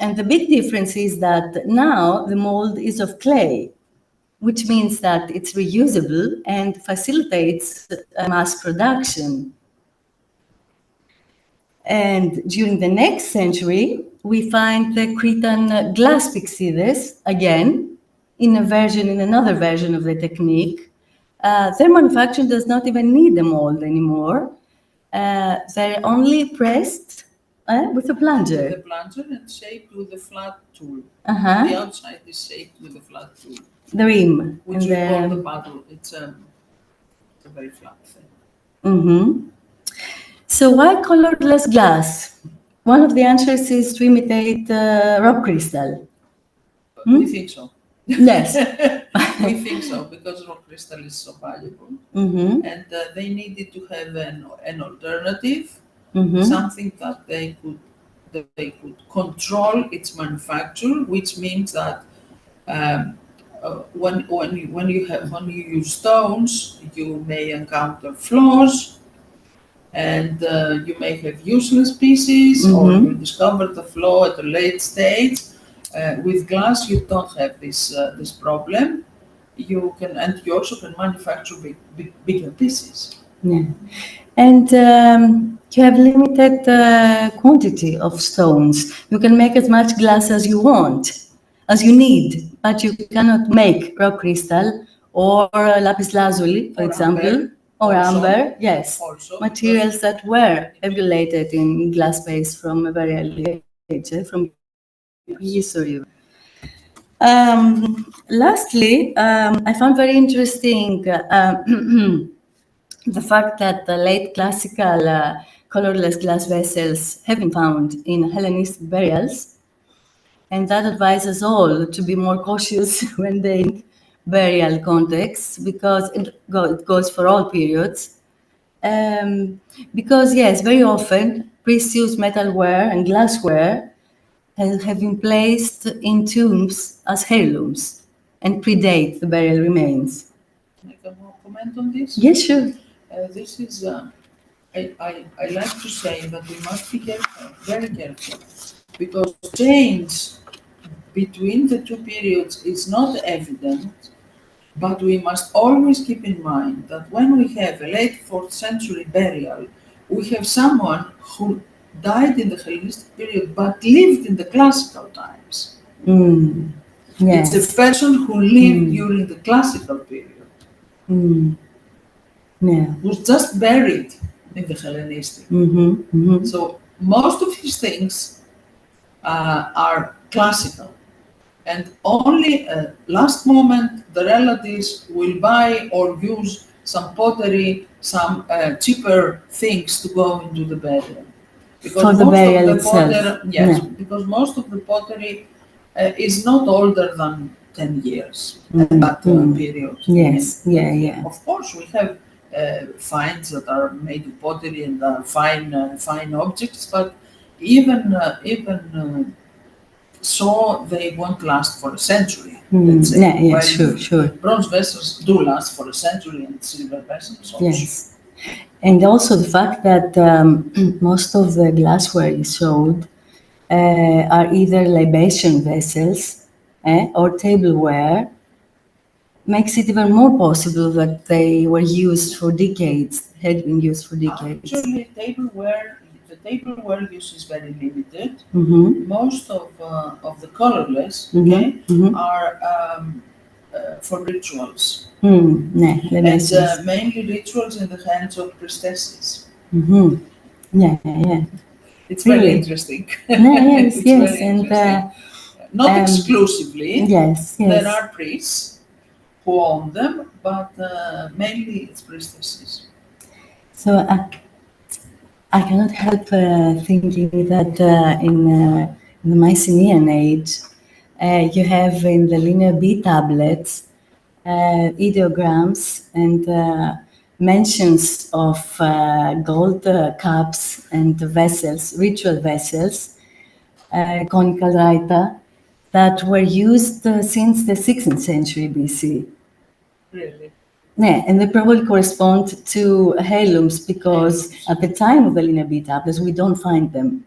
And the big difference is that now the mold is of clay, which means that it's reusable and facilitates mass production. And during the next century, we find the Cretan glass pyxides again in another version of the technique. Their manufacture does not even need a mold anymore. They're only pressed with a plunger. With a plunger and shaped with a flat tool. Uh-huh. The outside is shaped with a flat tool. The rim. Which we call the paddle. It's a very flat thing. Mm-hmm. So why colorless glass? One of the answers is to imitate rock crystal. We think so. Yes. We think so because rock crystal is so valuable. Mm-hmm. And they needed to have an alternative, Mm-hmm. something that they could they could control its manufacture, which means that when you use stones, you may encounter flaws, and you may have useless pieces, or you discover the flaw at a late stage. With glass, you don't have this problem. You also can manufacture bigger pieces. Yeah. And you have limited quantity of stones. You can make as much glass as you want, as you need, but you cannot make rock crystal or lapis lazuli, for example, or amber. Yes, materials that were emulated in glass base from a very early age, from prehistory. Lastly, I found very interesting the fact that the late classical colorless glass vessels have been found in Hellenistic burials, and that advises all to be more cautious when they burial contexts, because it goes for all periods. Because yes, very often precious metalware and glassware have been placed in tombs as heirlooms and predate the burial remains. Make a more comment on this? Yes, sure. This is, I like to say that we must be careful, very careful, because change between the two periods is not evident, but we must always keep in mind that when we have a late 4th century burial, we have someone who died in the Hellenistic period but lived in the classical times. Yes. It's a person who lived during the classical period. Yeah. Was just buried in the Hellenistic. So most of his things are classical, and only last moment the relatives will buy or use some pottery, some cheaper things to go into the burial. Because For the most burial of the itself. pottery, yes, Yeah. because most of the pottery is not older than 10 years at that period. Yes, yeah. Of course, we have finds that are made of pottery and are fine objects, but even so, they won't last for a century. Let's say. Yeah, sure. Bronze vessels do last for a century, and silver vessels also. Yes. And also the fact that most of the glassware you showed are either libation vessels or tableware, makes it even more possible that they were used for decades, had been used for decades. Actually, the tableware use is very limited. Most of the colorless are for rituals. And mainly rituals in the hands of priestesses. Yeah. It's very interesting. Yes, It's yes. very interesting. Not exclusively. Yes. There are priests who own them, but mainly it's priestesses. So I cannot help thinking that in the Mycenaean age, you have in the linear B tablets ideograms and mentions of gold cups and vessels, ritual vessels, conical raita, that were used since the 16th century BC. Really? Yeah, and they probably correspond to heirlooms because at the time of the linear B tablets, we don't find them.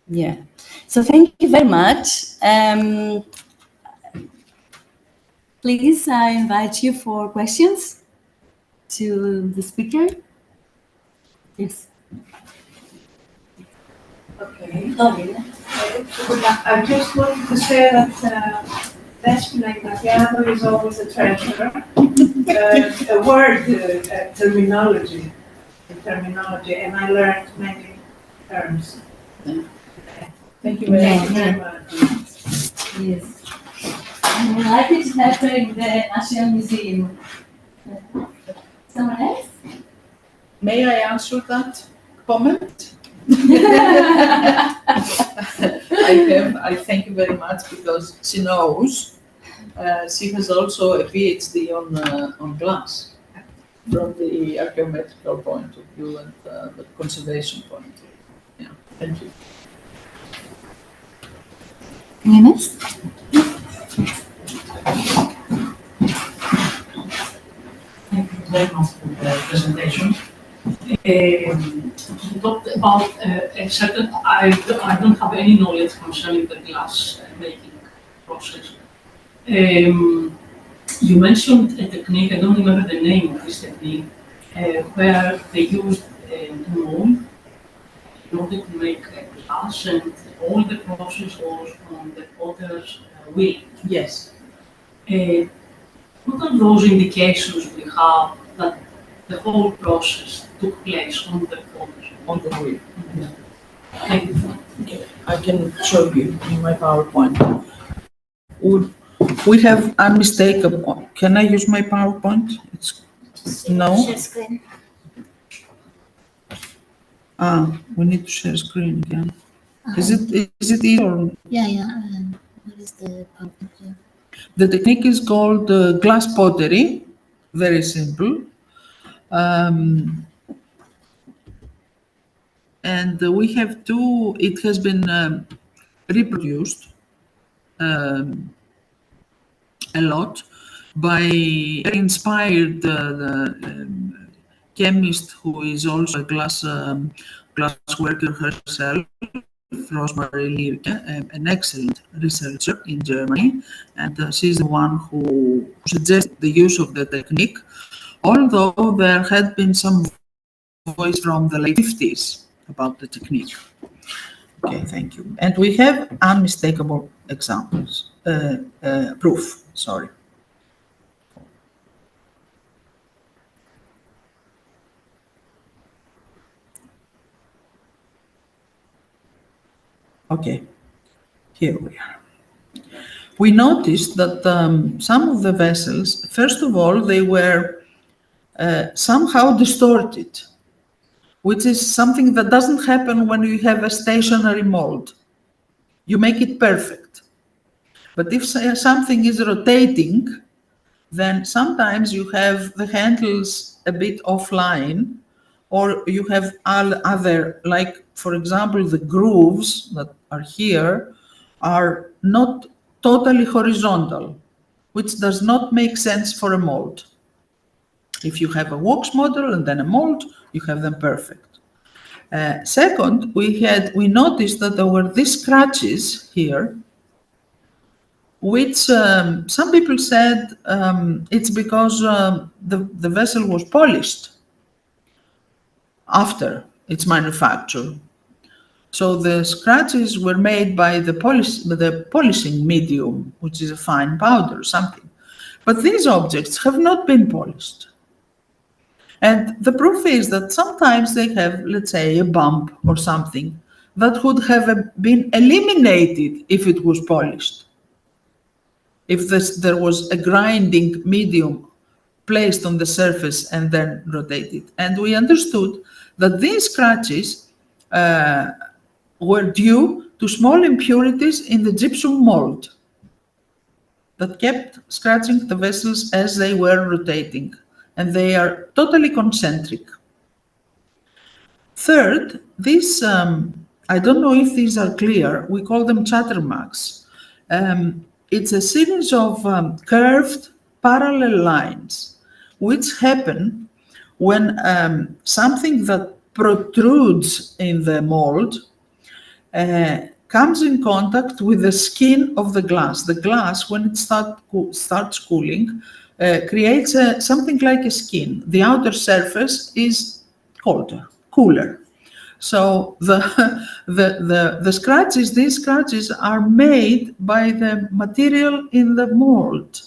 Yeah. So thank you very much. Please, I invite you for questions to the speaker. Yes. Okay. I just wanted to say that Despina Ignatiadou is always a treasure. A word terminology, and I learned many terms. Thank you very Very much. much. Yes. I like it to have in the National Museum. Someone else? May I answer that comment? I thank you very much because she knows. She has also a PhD on glass from the archaeological point of view and the conservation point of view. Yeah. Thank you. Ines? Thank you very much for the presentation. You talked about a certain, I don't have any knowledge concerning the glass making process. You mentioned a technique, I don't remember the name of this technique, where they used mold in order to make glass, and all the process was on the potter's wheel. Yes. What are those indications we have that the whole process took place on the potter's On the wheel. wheel? Thank you. Okay. I can show you in my PowerPoint. We have unmistakable. Can I use my PowerPoint? It's no. Share screen. We need to share screen again. Is it easy or? Yeah. What is the PowerPoint here? The technique is called glass pottery. Very simple. And we have two. It has been reproduced a lot by inspired the chemist who is also a glass worker herself, Rosemary Lierke, an excellent researcher in Germany, and she's the one who suggested the use of the technique, although there had been some voice from the late 50s about the technique. Okay, thank you. And we have unmistakable examples, proof, sorry. Okay, here we are. We noticed that some of the vessels, first of all, they were somehow distorted, which is something that doesn't happen when you have a stationary mold. You make it perfect. But if something is rotating, then sometimes you have the handles a bit offline, or you have other, like, for example, the grooves that are here are not totally horizontal, which does not make sense for a mold. If you have a wax model and then a mold, you have them perfect. Second, we noticed that there were these scratches here, which some people said it's because the vessel was polished after its manufacture. So the scratches were made by the polishing medium, which is a fine powder or something. But these objects have not been polished. And the proof is that sometimes they have, let's say, a bump or something that would have been eliminated if it was polished. If there was a grinding medium placed on the surface and then rotated. And we understood that these scratches were due to small impurities in the gypsum mold that kept scratching the vessels as they were rotating. And they are totally concentric. Third, this, I don't know if these are clear, we call them chatter marks. It's a series of curved parallel lines, which happen when something that protrudes in the mold comes in contact with the skin of the glass. The glass, when it starts cooling, creates something like a skin. The outer surface is cooler. So the scratches, these scratches are made by the material in the mold.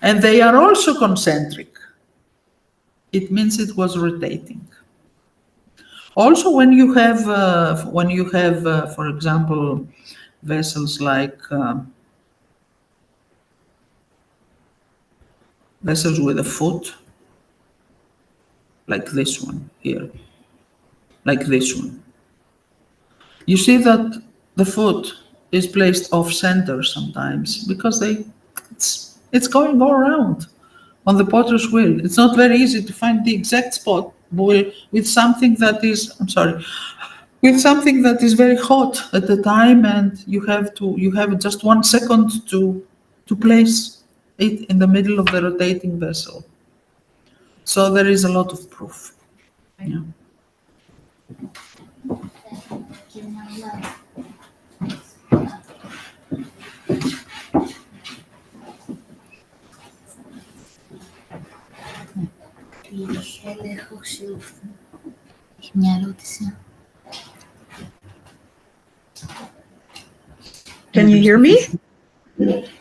And they are also concentric. It means it was rotating. Also, when you have, for example, vessels like vessels with a foot, like this one here, like this one. You see that the foot is placed off center sometimes because it's going all around on the potter's wheel. It's not very easy to find the exact spot with something that is, I'm sorry, with something that is very hot at the time, and you have just 1 second to place it in the middle of the rotating vessel. So there is a lot of proof. Yeah. Έχω έχει μια ερώτηση. Can you hear me?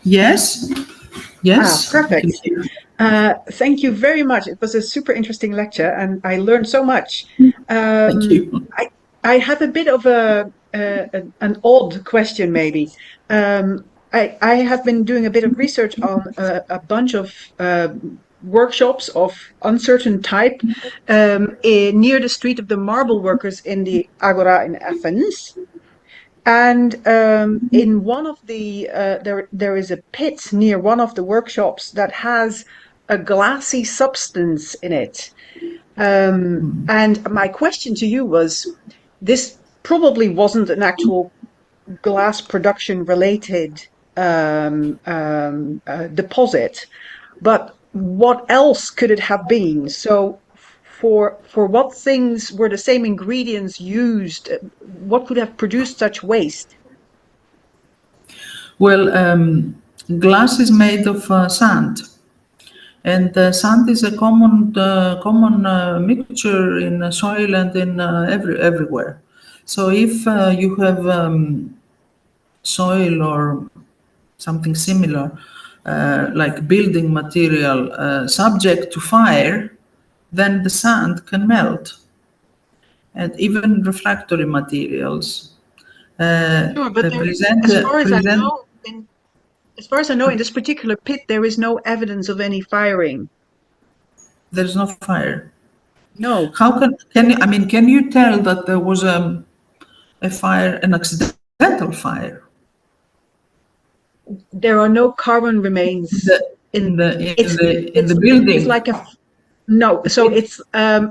Yes. Yes. Perfect. Thank you very much. It was a super interesting lecture, and I learned so much. Thank you. I have a bit of an odd question, maybe. I have been doing a bit of research on a bunch of workshops of uncertain type near the Street of the Marble Workers in the Agora in Athens. And in one of the there is a pit near one of the workshops that has a glassy substance in it. And my question to you was, this probably wasn't an actual glass production related deposit, but what else could it have been? So for what things were the same ingredients used? What could have produced such waste? Well, glass is made of sand, and sand is a common mixture in soil and in everywhere. So if you have soil or something similar, like building material, subject to fire, then the sand can melt. And even refractory materials Sure, but as far as I know, in this particular pit, there is no evidence of any firing. There's no fire. No. How can you tell that there was a fire, an accidental fire? There are no carbon remains in the building. It's like no. So it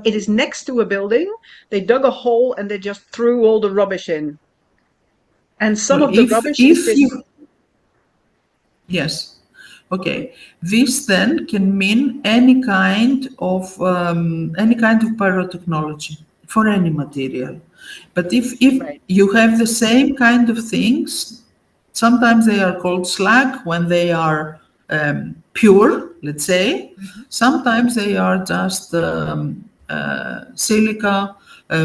is next to a building. They dug a hole and they just threw all the rubbish in. And some of the rubbish is this. Yes. Okay. This then can mean any kind of pyrotechnology for any material. But if Right. you have the same kind of things, sometimes they are called slag when they are pure, let's say. Sometimes they are just silica,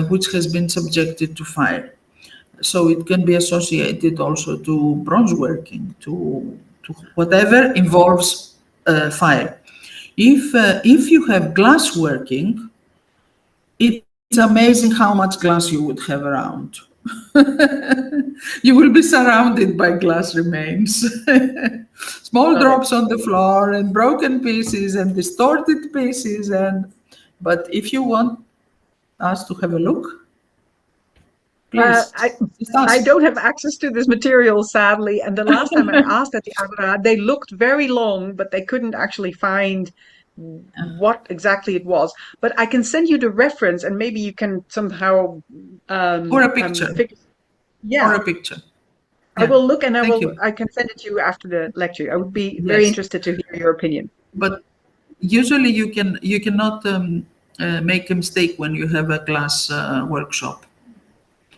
which has been subjected to fire. So it can be associated also to bronze working, to whatever involves fire. If you have glass working, it's amazing how much glass you would have around. You will be surrounded by glass remains. Small drops on the floor and broken pieces and distorted pieces. But if you want us to have a look, please. I don't have access to this material, sadly. And the last time I asked at the Agora, they looked very long, but they couldn't actually find what exactly it was. But I can send you the reference, and maybe you can somehow or a picture. Yeah, or a picture. I will look, and I can send it to you after the lecture. I would be very interested to hear your opinion. But usually you cannot make a mistake when you have a glass workshop.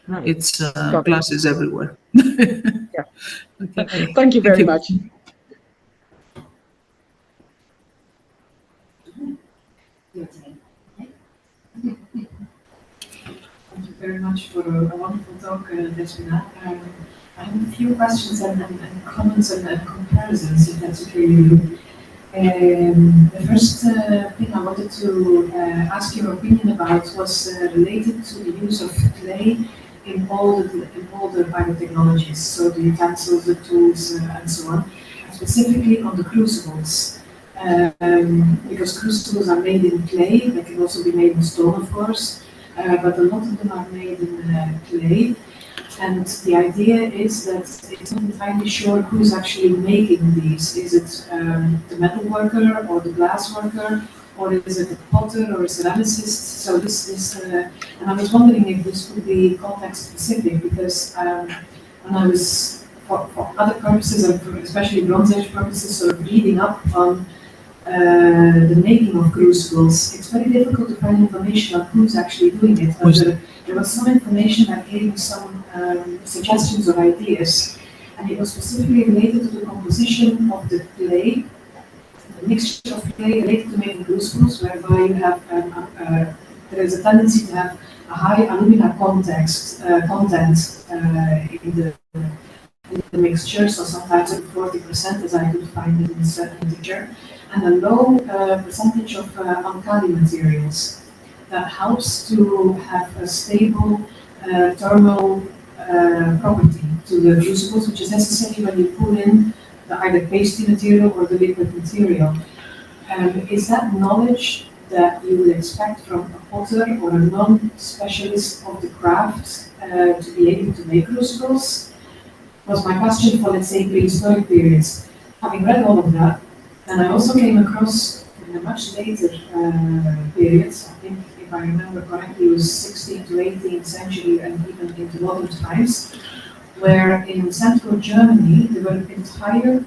Right. It's glasses everywhere. Yeah. Okay. Thank you very much. Thank you very much for a wonderful talk, Despina. I have a few questions and comments and comparisons, if that's okay with you. The first thing I wanted to ask your opinion about was related to the use of clay in all the pyrotechnologies, so the utensils, the tools, and so on, specifically on the crucibles. Because crucibles are made in clay, they can also be made in stone, of course, but a lot of them are made in clay. And the idea is that it's not entirely sure who's actually making these. Is it the metal worker or the glass worker or is it a potter or a ceramicist? So this is, and I was wondering if this would be context specific, because when I was, for other purposes, and especially Bronze Age purposes, sort of reading up on the making of crucibles, it's very difficult to find information on who's actually doing it. But there was some information that gave me some suggestions or ideas, and it was specifically related to the composition of the clay, the mixture of clay related to making crucibles, whereby you have there is a tendency to have a high alumina content in the mixture, so sometimes 40%, as I could find in this integer, and a low percentage of alkali materials. That helps to have a stable thermal property to the crucibles, which is necessary when you put in the either pasty material or the liquid material. Is that knowledge that you would expect from a potter or a non-specialist of the craft to be able to make crucibles? Was my question for, let's say, prehistoric periods. Having read all of that, and I also came across in a much later periods, I think if I remember correctly, it was 16th to 18th century and even into modern times, where in central Germany there were entire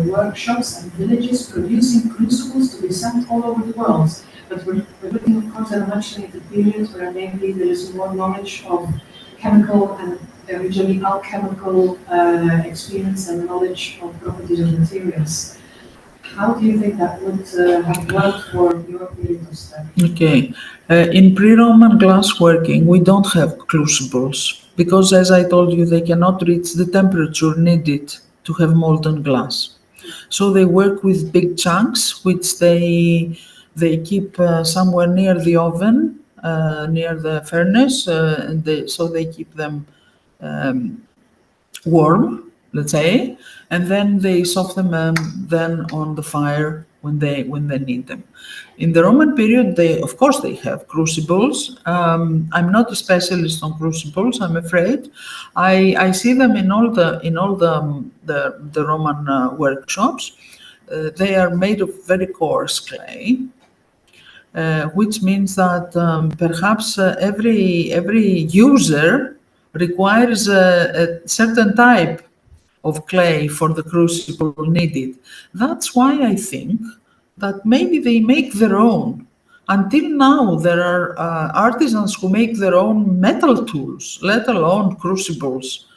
workshops and villages producing crucibles to be sent all over the world. But we're looking, of course, at a much later period where maybe there is more knowledge of chemical and originally alchemical experience and knowledge of properties of materials. How do you think that would have worked for your period of study? Okay. In pre-Roman glassworking, we don't have crucibles because, as I told you, they cannot reach the temperature needed to have molten glass. So they work with big chunks, which they keep somewhere near the oven, near the furnace, so they keep them warm, let's say, and then they soften them then on the fire when they need them. In the Roman period, of course they have crucibles. I'm not a specialist on crucibles, I'm afraid. I see them in all the Roman workshops. They are made of very coarse clay, which means that perhaps every user requires a certain type of clay for the crucible needed. That's why I think that maybe they make their own. Until now, there are artisans who make their own metal tools, let alone crucibles.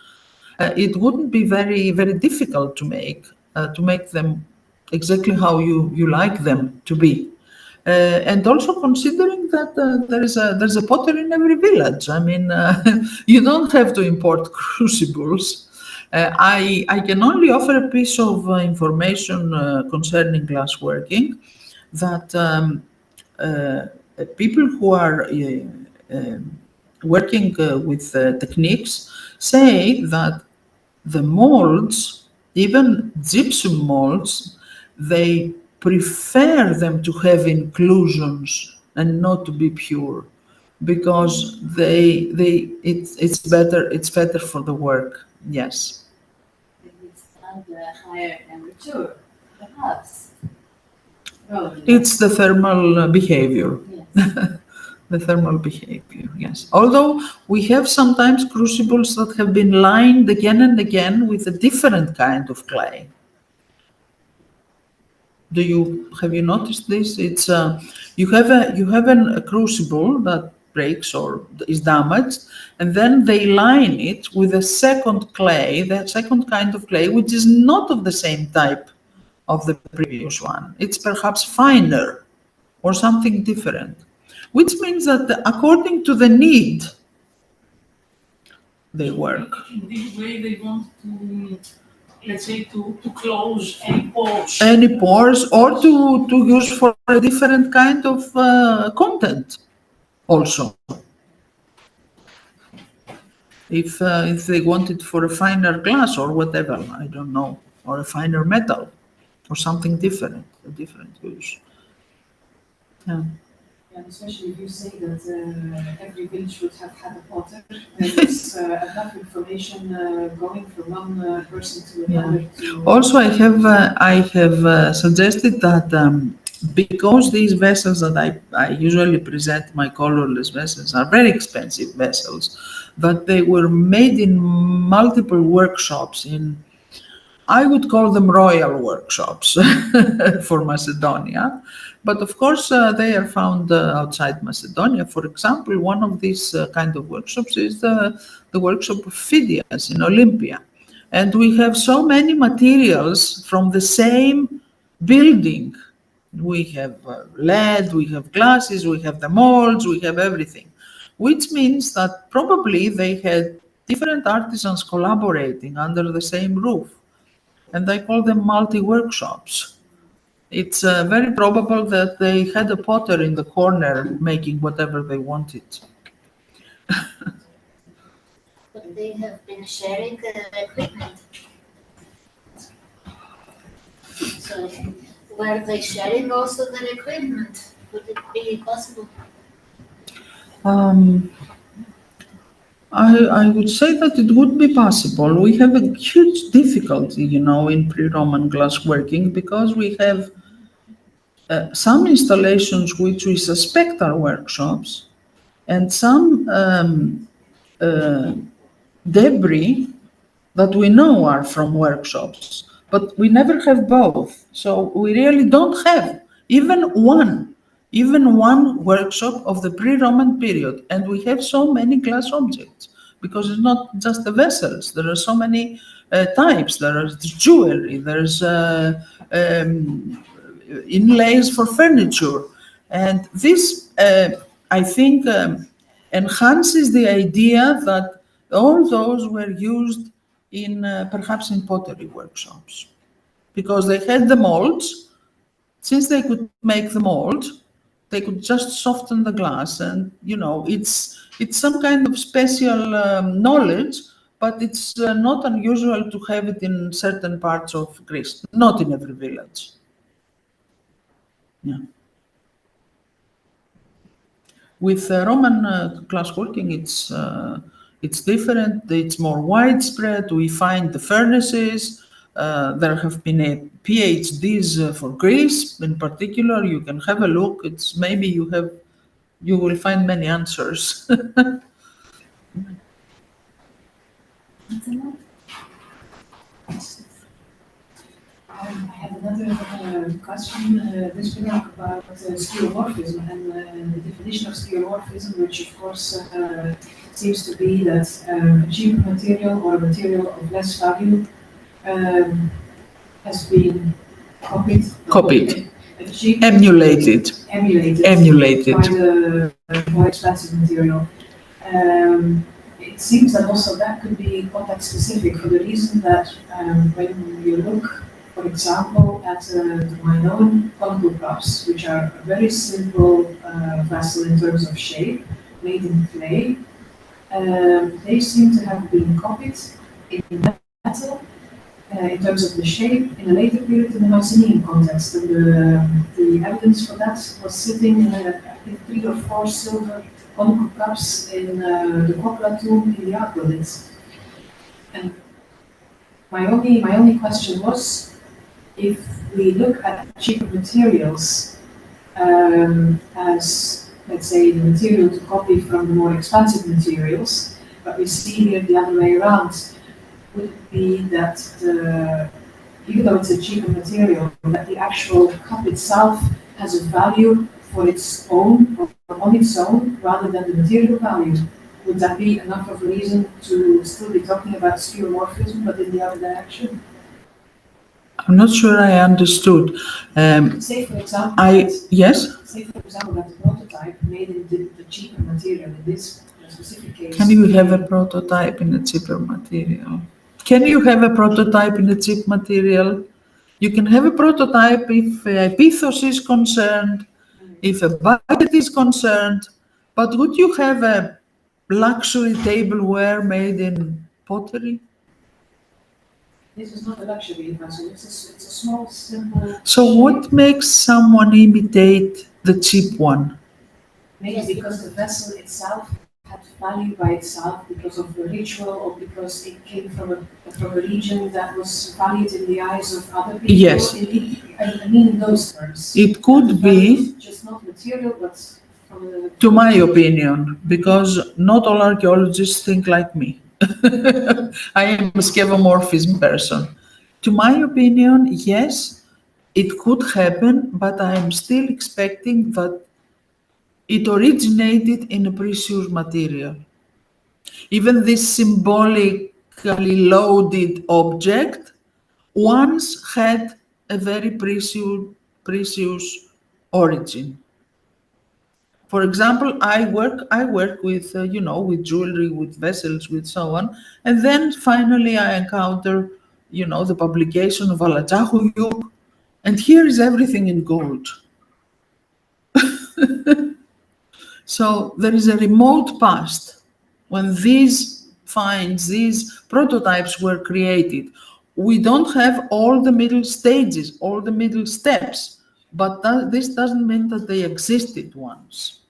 It wouldn't be very difficult to make them exactly how you like them to be. And also considering that there's a potter in every village. I mean, you don't have to import crucibles. I can only offer a piece of information concerning glassworking, that people who are working with techniques say that the molds, even gypsum molds, they prefer them to have inclusions and not to be pure, because it's better for the work. Yes. It's higher temperature, perhaps. It's the thermal behavior. Yes. The thermal behavior, yes. Although we have sometimes crucibles that have been lined again and again with a different kind of clay. Have you noticed this? It's you have a crucible that breaks or is damaged, and then they line it with a second clay, the second kind of clay, which is not of the same type of the previous one. It's perhaps finer or something different, which means that according to the need, they work. In this way, they want to, let's say, to close any pores. Any pores, or to use for a different kind of content also. If they want it for a finer glass or whatever, I don't know, or a finer metal or something different, a different use. Yeah. And especially if you say that every village would have had a potter, there's enough information going from one person to another. Also, I have suggested that because these vessels that I usually present, my colorless vessels, are very expensive vessels, but they were made in multiple workshops I would call them royal workshops for Macedonia. But of course, they are found outside Macedonia. For example, one of these kind of workshops is the workshop of Phidias in Olympia. And we have so many materials from the same building. We have lead, we have glasses, we have the molds, we have everything, which means that probably they had different artisans collaborating under the same roof. And I call them multi-workshops. It's very probable that they had a potter in the corner making whatever they wanted. But they have been sharing equipment. So were they sharing also their equipment? Would it be possible? I would say that it would be possible. We have a huge difficulty, in pre-Roman glassworking because we have some installations which we suspect are workshops and some debris that we know are from workshops, but we never have both. So we really don't have even one workshop of the pre-Roman period. And we have so many glass objects because it's not just the vessels. There are so many types. There is jewelry, there's inlays for furniture. And this, I think, enhances the idea that all those were used in perhaps in pottery workshops because they had the molds. Since they could make the mold, they could just soften the glass, and it's some kind of special knowledge, but it's not unusual to have it in certain parts of Greece, not in every village. Yeah. With Roman glassworking, it's different. It's more widespread. We find the furnaces. There have been PhDs for Greece in particular. You can have a look. It's maybe you will find many answers. I have another question, this one about skeuomorphism and the definition of skeuomorphism, which of course seems to be that a cheap material or a material of less value has been copied, Emulated. by the more expensive material. It seems that also that could be context specific for the reason that when you look, for example, at the Minoan conical cups, which are a very simple vessel in terms of shape, made in clay, they seem to have been copied in metal in terms of the shape in a later period in the Mycenaean context. And the evidence for that was sitting in I think 3 or 4 silver conical cups in the Kokla tomb in the Aquilids. And my only question was, if we look at cheaper materials as, let's say, the material to copy from the more expensive materials, but we see here the other way around, would it be that even though it's a cheaper material, that the actual cup itself has a value for its own, or on its own, rather than the material value? Would that be enough of a reason to still be talking about skeuomorphism, but in the other direction? I'm not sure I understood. Say, for example, yes? Say, for example, that the prototype made in the cheaper material in this specific case. Can you have a prototype in a cheaper material? Can you have a prototype in a cheap material? You can have a prototype if a pithos is concerned, if a budget is concerned, but would you have a luxury tableware made in pottery? This is not a luxury vessel, it's a small, simple... So what makes someone imitate the cheap one? Maybe because the vessel itself had value by itself because of the ritual or because it came from a region that was valued in the eyes of other people? Yes. I mean in those terms. It could be, Just not material, but from the... to my opinion, because not all archaeologists think like me. I am a scavomorphism person. To my opinion, yes, it could happen, but I am still expecting that it originated in a precious material. Even this symbolically loaded object once had a very precious origin. For example, I work with, with jewelry, with vessels, with so on. And then finally I encounter, the publication of Alajahouyuk. And here is everything in gold. So there is a remote past when these finds, these prototypes were created. We don't have all the middle stages, all the middle steps, but this doesn't mean that they existed once.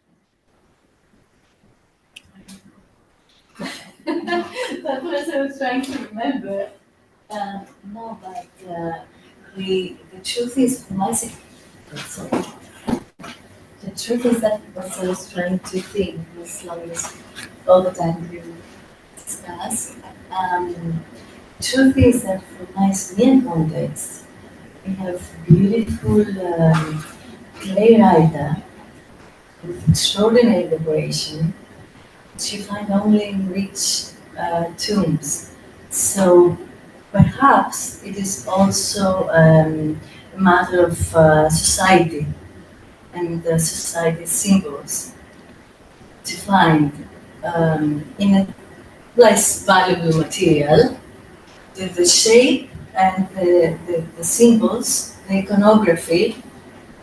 That's what I was trying to remember. No, but the truth is, the truth is that what I was trying to think as long as all the time we discuss. Truth is that from Mycenaean context, we have beautiful clay writer with extraordinary decoration, which you find only in rich tombs. So perhaps it is also a matter of society and society symbols to find in a less valuable material the shape and the symbols, the iconography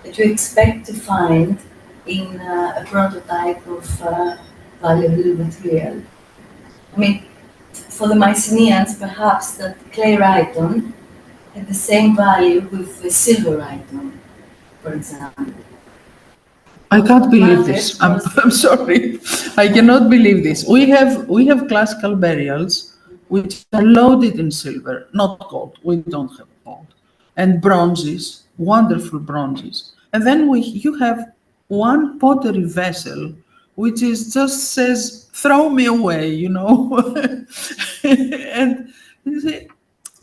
that you expect to find in a prototype of valuable material. I mean, for the Mycenaeans, perhaps that clay rhyton had the same value with the silver rhyton, for example. I can't believe this. I'm sorry. I cannot believe this. We have classical burials which are loaded in silver, not gold. We don't have gold. And bronzes, wonderful bronzes. And then you have one pottery vessel which is just says, throw me away, And you say,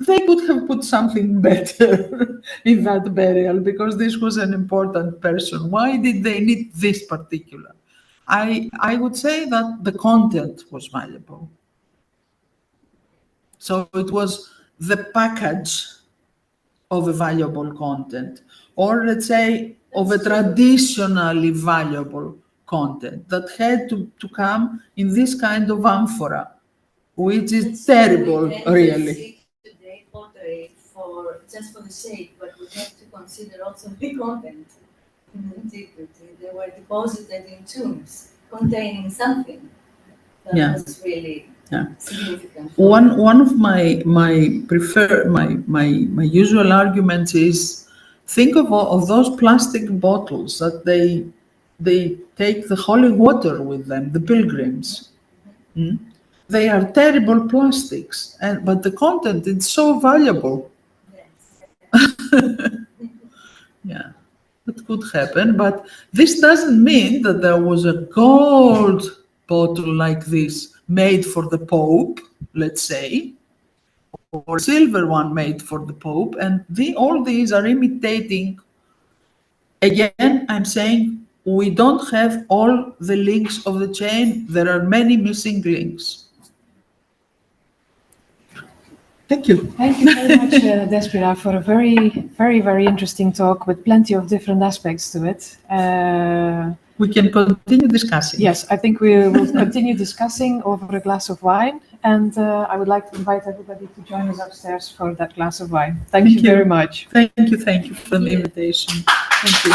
they could have put something better in that burial because this was an important person. Why did they need this particular? I would say that the content was valuable. So it was the package of a valuable content, or let's say of a traditionally valuable content that had to come in this kind of amphora, which is terrible, really. Today pottery just for the shape, but we have to consider also the content. In antiquity, they were deposited in tombs containing something that was really significant. One of my usual arguments is, think of those plastic bottles that they take the holy water with them, the pilgrims. They are terrible plastics, but the content is so valuable. Yeah, that could happen, but this doesn't mean that there was a gold bottle like this made for the Pope, let's say, or a silver one made for the Pope, and all these are imitating. Again, I'm saying we don't have all the links of the chain. There are many missing links. Thank you. Thank you very much, Despina, for a very, very, very interesting talk with plenty of different aspects to it. We can continue discussing. Yes, I think we will continue discussing over a glass of wine, and I would like to invite everybody to join us upstairs for that glass of wine. Thank you very much. Thank you for the invitation. Thank you.